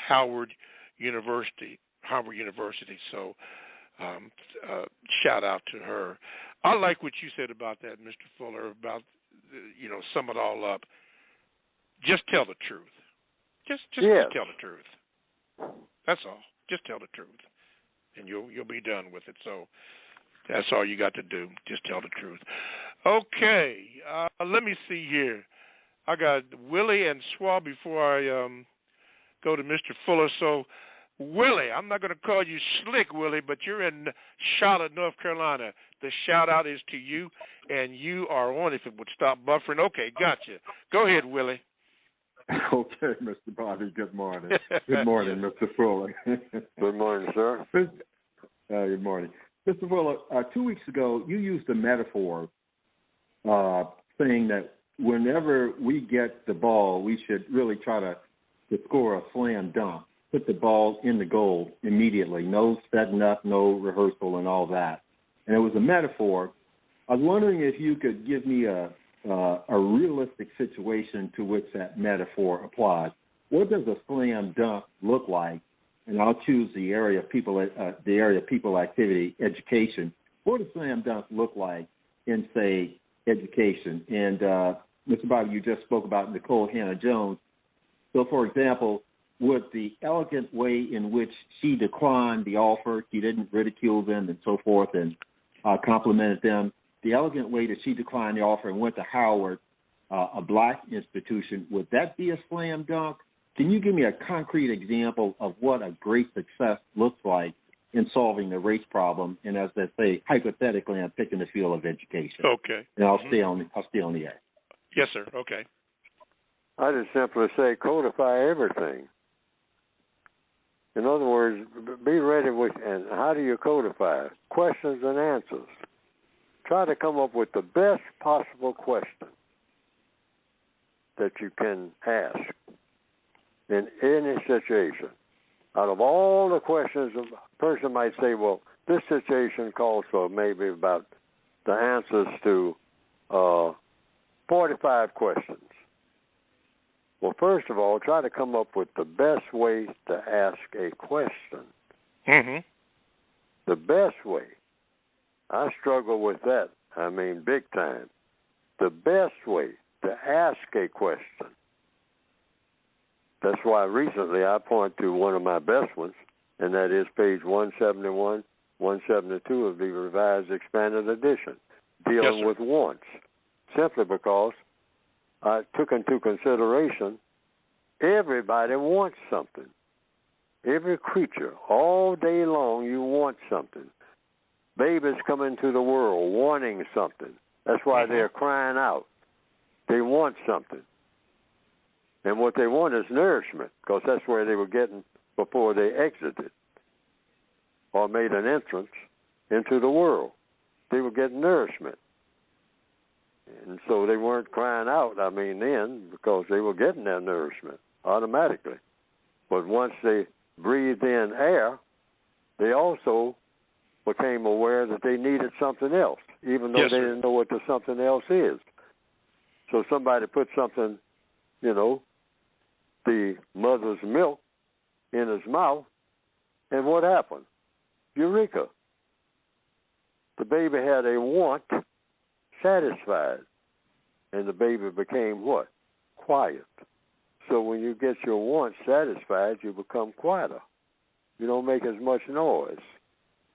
Howard University. So shout out to her. I like what you said about that, Mr. Fuller, about, sum it all up. Just tell the truth. Just tell the truth. That's all. Just tell the truth, and you'll be done with it. So that's all you got to do. Just tell the truth. Okay, let me see here. I got Willie and Swab before I go to Mr. Fuller. So, Willie, I'm not going to call you Slick, Willie, but you're in Charlotte, North Carolina. The shout-out is to you, and you are on if it would stop buffering. Okay, gotcha. Go ahead, Willie. Okay, Mr. Bobby, good morning. Good morning, Mr. Fuller. Good morning, sir. Good morning. Mr. Fuller, 2 weeks ago, you used a metaphor saying that whenever we get the ball, we should really try to score a slam dunk, put the ball in the goal immediately, no setting up, no rehearsal and all that. And it was a metaphor. I was wondering if you could give me a realistic situation to which that metaphor applies. What does a slam dunk look like? And I'll choose the area of people activity, education. What does slam dunk look like in, say, education? And Mr. Bobby, you just spoke about Nicole Hannah-Jones. So, for example, would the elegant way in which she declined the offer, she didn't ridicule them and so forth and complimented them, the elegant way that she declined the offer and went to Howard, a black institution, would that be a slam dunk? Can you give me a concrete example of what a great success looks like in solving the race problem? And as they say, hypothetically, I'm picking the field of education. Okay. And I'll stay on the air. Yes, sir. Okay. I just simply say codify everything. In other words, be ready with, and how do you codify? Questions and answers. Try to come up with the best possible question that you can ask in any situation. Out of all the questions, a person might say, well, this situation calls for maybe about the answers to 45 questions. Well, first of all, try to come up with the best way to ask a question. Mm-hmm. The best way. I struggle with that. I mean, big time. The best way to ask a question. That's why recently I point to one of my best ones, and that is page 171, 172 of the Revised Expanded Edition, dealing with wants. Simply because I took into consideration everybody wants something. Every creature, all day long, you want something. Babies come into the world wanting something. That's why they're crying out. They want something. And what they want is nourishment, because that's where they were getting before they exited or made an entrance into the world. They were getting nourishment. And so they weren't crying out, then, because they were getting their nourishment automatically. But once they breathed in air, they also became aware that they needed something else, even though they didn't know what the something else is. So somebody put something, the mother's milk in his mouth, and what happened? Eureka. The baby had a want satisfied, and the baby became what? Quiet. So when you get your want satisfied, you become quieter. You don't make as much noise.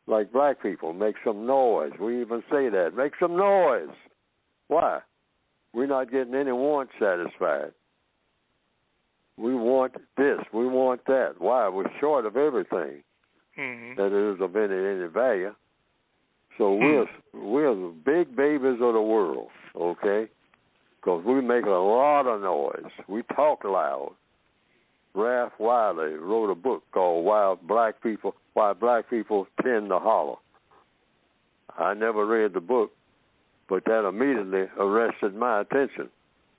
Like black people, make some noise. We even say that. Make some noise. Why? We're not getting any want satisfied. We want this. We want that. Why? We're short of everything that is of any value. So we're the big babies of the world, okay? Because we make a lot of noise. We talk loud. Ralph Wiley wrote a book called Why Black People Tend to Holler. I never read the book, but that immediately arrested my attention.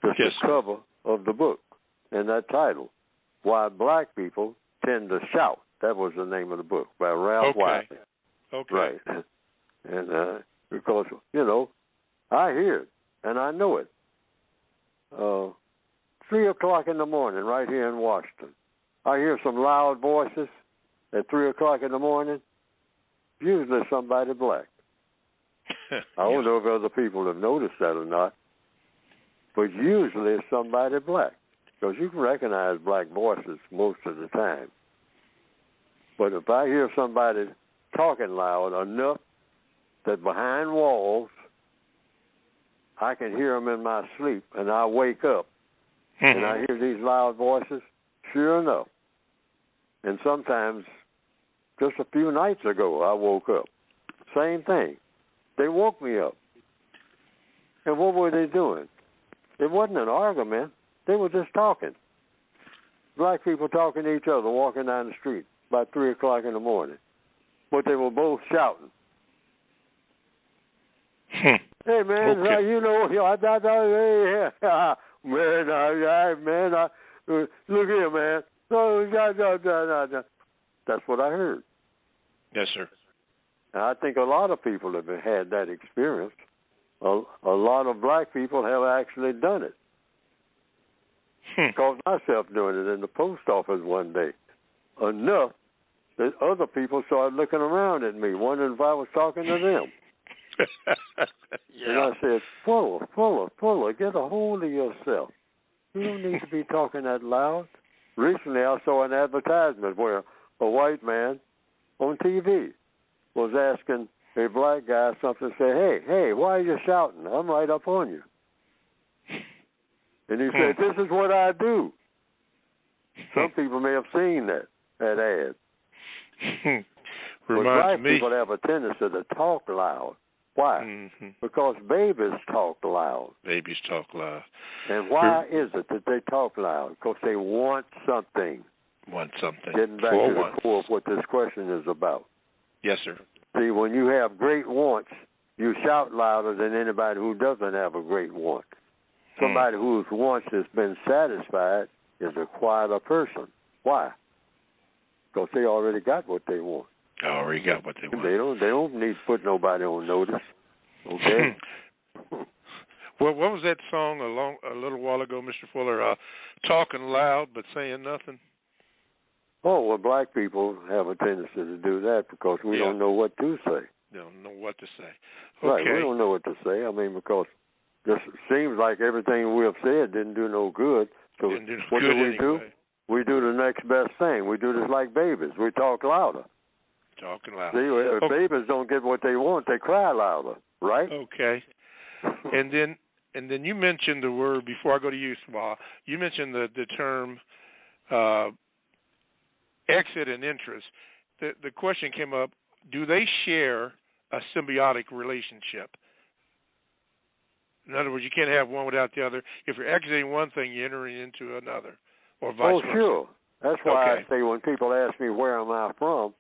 Just the cover of the book and that title, Why Black People Tend to Shout. That was the name of the book by Ralph Wiley. Okay. Right. And because, I hear it and I know it. 3 o'clock in the morning right here in Washington. I hear some loud voices at 3 o'clock in the morning. Usually somebody black. I don't know if other people have noticed that or not, but usually it's somebody black, because you can recognize black voices most of the time. But if I hear somebody talking loud enough that behind walls I can hear them in my sleep, and I wake up, and I hear these loud voices, sure enough. And sometimes, just a few nights ago, I woke up. Same thing. They woke me up. And what were they doing? It wasn't an argument. They were just talking. Black people talking to each other, walking down the street about 3 o'clock in the morning. But they were both shouting. Hey, man, look here, man. That's what I heard. Yes, sir. And I think a lot of people have had that experience. A lot of black people have actually done it. Caught myself doing it in the post office one day. Enough that other people started looking around at me, wondering if I was talking to them. And I said, Fuller, get a hold of yourself. You don't need to be talking that loud. Recently, I saw an advertisement where a white man on TV was asking a black guy something, say, hey, why are you shouting? I'm right up on you. And he said, this is what I do. Some people may have seen that ad. But black people have a tendency to talk loud. Why? Because babies talk loud. Babies talk loud. And why is it that they talk loud? Because they want something. Want something. Getting back to the core of what this question is about. Yes, sir. See, when you have great wants, you shout louder than anybody who doesn't have a great want. Somebody whose wants has been satisfied is a quieter person. Why? Because they already got what they want. Already got what they want. They don't need to put nobody on notice. Okay. Well, what was that song a little while ago, Mr. Fuller? Talking loud but saying nothing. Oh, well, black people have a tendency to do that because we don't know what to say. Don't know what to say. Okay. Right, we don't know what to say. Because this seems like everything we have said didn't do no good. So what do we do? We do the next best thing. We do this like babies. We talk louder. Talking loud. See, if babies don't get what they want, they cry louder, right? Okay. And then and then you mentioned the word, before I go to you, Swa, you mentioned the term exit and interest. The question came up, do they share a symbiotic relationship? In other words, you can't have one without the other. If you're exiting one thing, you're entering into another, or vice versa. Oh, sure. That's why I say when people ask me where am I from,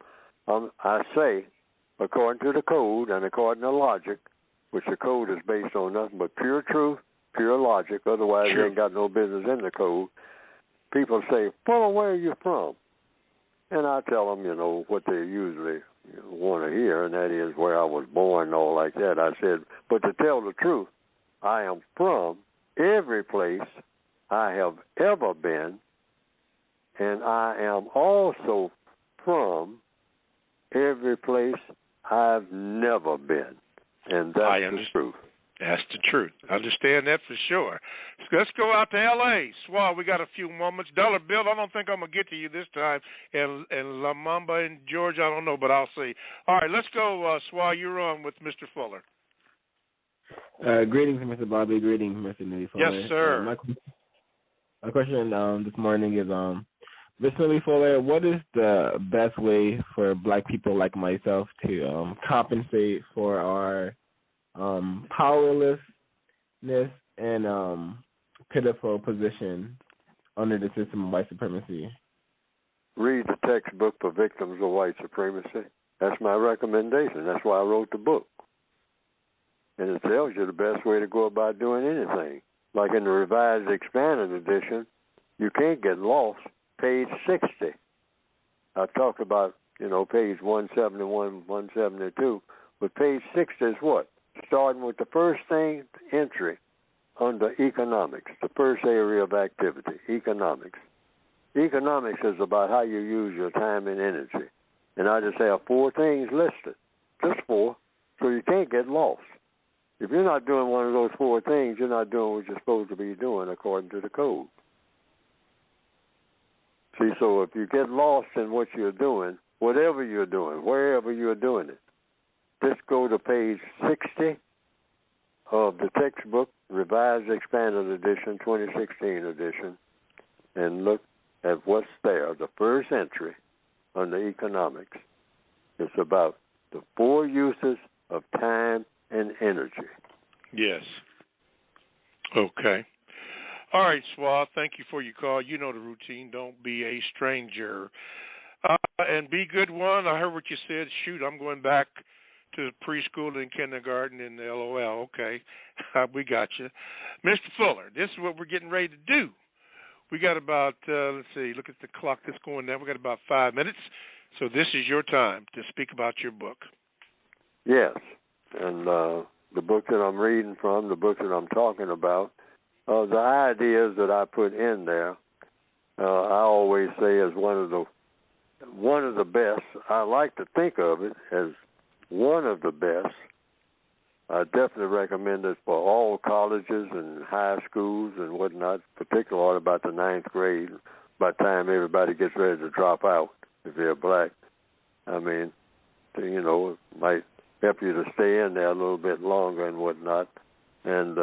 I say, according to the code and according to logic, which the code is based on nothing but pure truth, pure logic, otherwise you ain't got no business in the code. People say, well, where are you from? And I tell them, what they usually want to hear, and that is where I was born and all like that. I said, but to tell the truth, I am from every place I have ever been, and I am also from every place I've never been. And that's the truth. That's the truth. I understand that for sure. So let's go out to L.A. Swab, we got a few moments. Dollar Bill, I don't think I'm going to get to you this time. And La Mamba in Georgia, I don't know, but I'll see. All right, let's go, Swab. You're on with Mr. Fuller. Greetings, Mr. Bobby. Greetings, Mr. Neely Fuller. Yes, sir. My question this morning is, Mr. Neely Fuller, what is the best way for Black people like myself to compensate for our powerlessness and pitiful position under the system of white supremacy? Read the textbook for victims of white supremacy. That's my recommendation. That's why I wrote the book. And it tells you the best way to go about doing anything. Like in the Revised Expanded Edition, you can't get lost. Page 60. I talked about, page 171, 172. But page 60 is what? Starting with the first entry under economics, the first area of activity, economics. Economics is about how you use your time and energy. And I just have 4 things listed, just 4, so you can't get lost. If you're not doing one of those 4 things, you're not doing what you're supposed to be doing according to the code. See, so if you get lost in what you're doing, whatever you're doing, wherever you're doing it, just go to page 60 of the textbook, Revised Expanded Edition, 2016 edition, and look at what's there, the first entry under economics. It's about the 4 uses of time and energy. Yes. Okay. All right, Swab, thank you for your call. You know the routine. Don't be a stranger. And be good one. I heard what you said. Shoot, I'm going back to preschool and kindergarten and LOL. Okay, we got you. Mr. Fuller, this is what we're getting ready to do. We got about, let's see, look at the clock that's going down. We got about 5 minutes. So this is your time to speak about your book. Yes, and the book that I'm reading from, the book that I'm talking about, the ideas that I put in there, I always say is one of the best. I like to think of it as one of the best. I definitely recommend it for all colleges and high schools and whatnot, particularly about the 9th grade, by the time everybody gets ready to drop out if they're Black. I mean, it might help you to stay in there a little bit longer and whatnot, and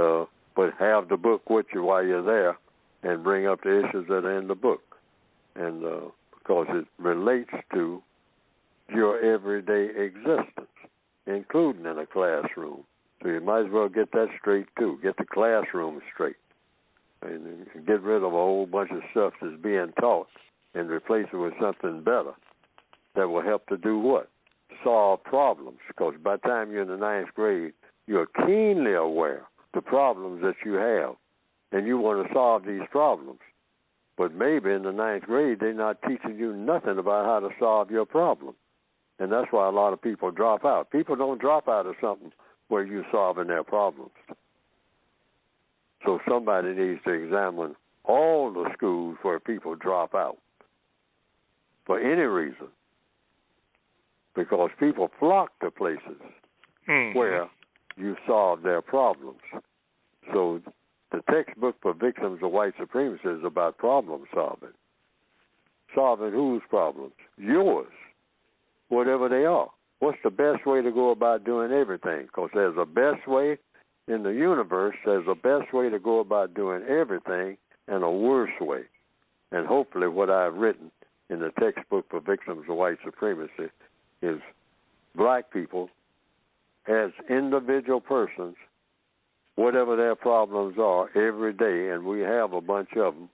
but have the book with you while you're there and bring up the issues that are in the book, and because it relates to your everyday existence, including in a classroom. So you might as well get that straight, too. Get the classroom straight. And get rid of a whole bunch of stuff that's being taught and replace it with something better that will help to do what? Solve problems. Because by the time you're in the 9th grade, you're keenly aware of the problems that you have, and you want to solve these problems. But maybe in the 9th grade, they're not teaching you nothing about how to solve your problem. And that's why a lot of people drop out. People don't drop out of something where you're solving their problems. So somebody needs to examine all the schools where people drop out for any reason, because people flock to places where you solve their problems. So the textbook for victims of white supremacy is about problem solving. Solving whose problems? Yours, whatever they are. What's the best way to go about doing everything? Because there's a best way in the universe, there's a best way to go about doing everything and a worse way. And hopefully what I've written in the textbook for victims of white supremacy is black people as individual persons, whatever their problems are every day, and we have a bunch of them.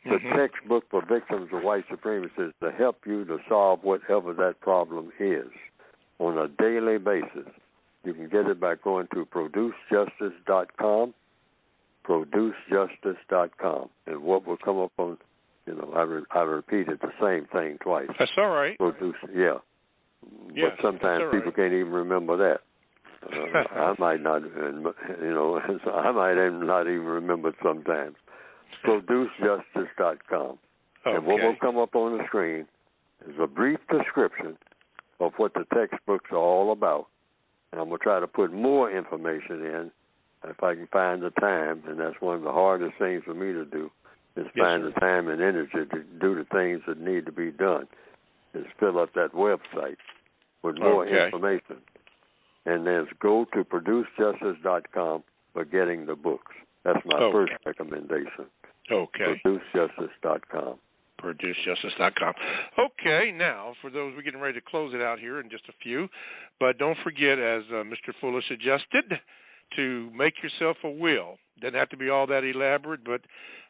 The textbook for victims of white supremacy is to help you to solve whatever that problem is on a daily basis. You can get it by going to producejustice.com, producejustice.com. And what will come up on, I repeated the same thing twice. That's all right. Yeah. Yes, but sometimes people can't even remember that. I might not, I might not even remember it sometimes. ProduceJustice.com. Okay. And what will come up on the screen is a brief description of what the textbooks are all about. And I'm going to try to put more information in if I can find the time, and that's one of the hardest things for me to do, is find the time and energy to do the things that need to be done, is fill up that website with more information. And there's go to producejustice.com for getting the books. That's my first recommendation. Okay. ProduceJustice.com. ProduceJustice.com. Okay, now, for those, we're getting ready to close it out here in just a few, but don't forget, as Mr. Fuller suggested, to make yourself a will. Doesn't have to be all that elaborate, but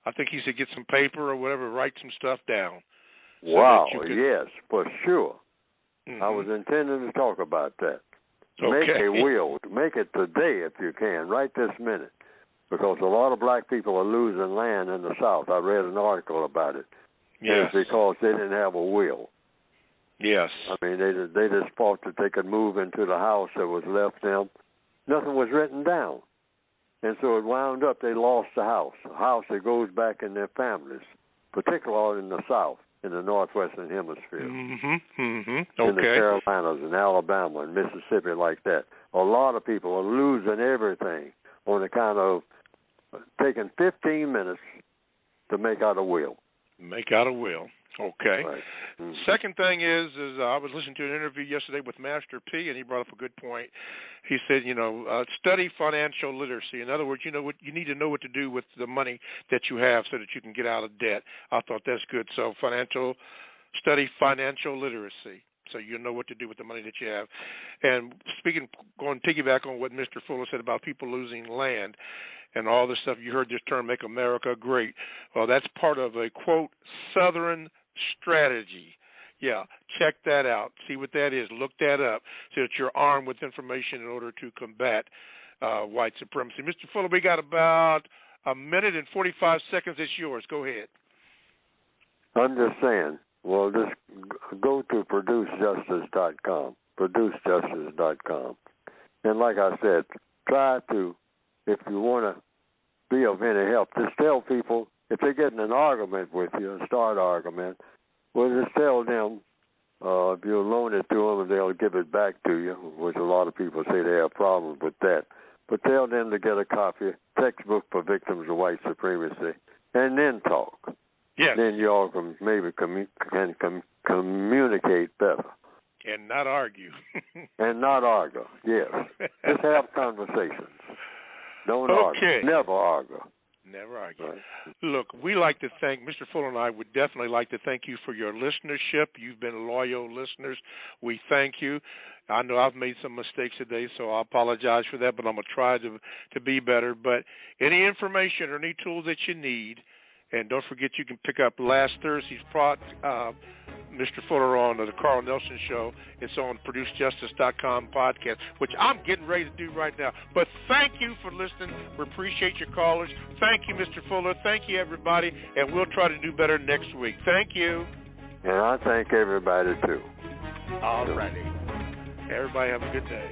I think he said get some paper or whatever, write some stuff down. Wow, yes, for sure. I was intending to talk about that. Make a will. Make it today if you can, right this minute. Because a lot of black people are losing land in the South. I read an article about it. Yes. And it's because they didn't have a will. Yes. I mean, they just thought that they could move into the house that was left them. Nothing was written down. And so it wound up they lost the house that goes back in their families, particularly in the South, in the Northwestern Hemisphere. In the Carolinas and Alabama and Mississippi like that. A lot of people are losing everything on account of taking 15 minutes to make out a will. Make out a will. Okay. Right. Second thing is I was listening to an interview yesterday with Master P, and he brought up a good point. He said, study financial literacy. In other words, you need to know what to do with the money that you have so that you can get out of debt. I thought that's good. So study financial literacy, so you know what to do with the money that you have. And going piggyback on what Mr. Fuller said about people losing land and all this stuff, you heard this term, make America great. Well, that's part of a, quote, Southern strategy. Yeah, check that out. See what that is. Look that up so that you're armed with information in order to combat white supremacy. Mr. Fuller, we got about a minute and 45 seconds. It's yours. Go ahead. I'm just saying, well, just go to producejustice.com, producejustice.com. And like I said, try to, if you want to be of any help, just tell people, if they get in an argument with you, a start argument, well, just tell them if you loan it to them, they'll give it back to you, which a lot of people say they have problems with that. But tell them to get a copy, textbook for victims of white supremacy, and then talk. Yes. Then you all can maybe communicate better. And not argue. And not argue, yes. Just have conversations. Don't argue. Never argue. Never argue. Right. Look, we like to thank, Mr. Fuller and I would definitely like to thank you for your listenership. You've been loyal listeners. We thank you. I know I've made some mistakes today, so I apologize for that, but I'm going to try to be better. But any information or any tools that you need, and don't forget you can pick up last Thursday's Mr. Fuller on the Carl Nelson Show. It's on ProduceJustice.com podcast, which I'm getting ready to do right now. But thank you for listening. We appreciate your callers. Thank you, Mr. Fuller. Thank you, everybody. And we'll try to do better next week. Thank you. And I thank everybody, too. All righty. Everybody have a good day.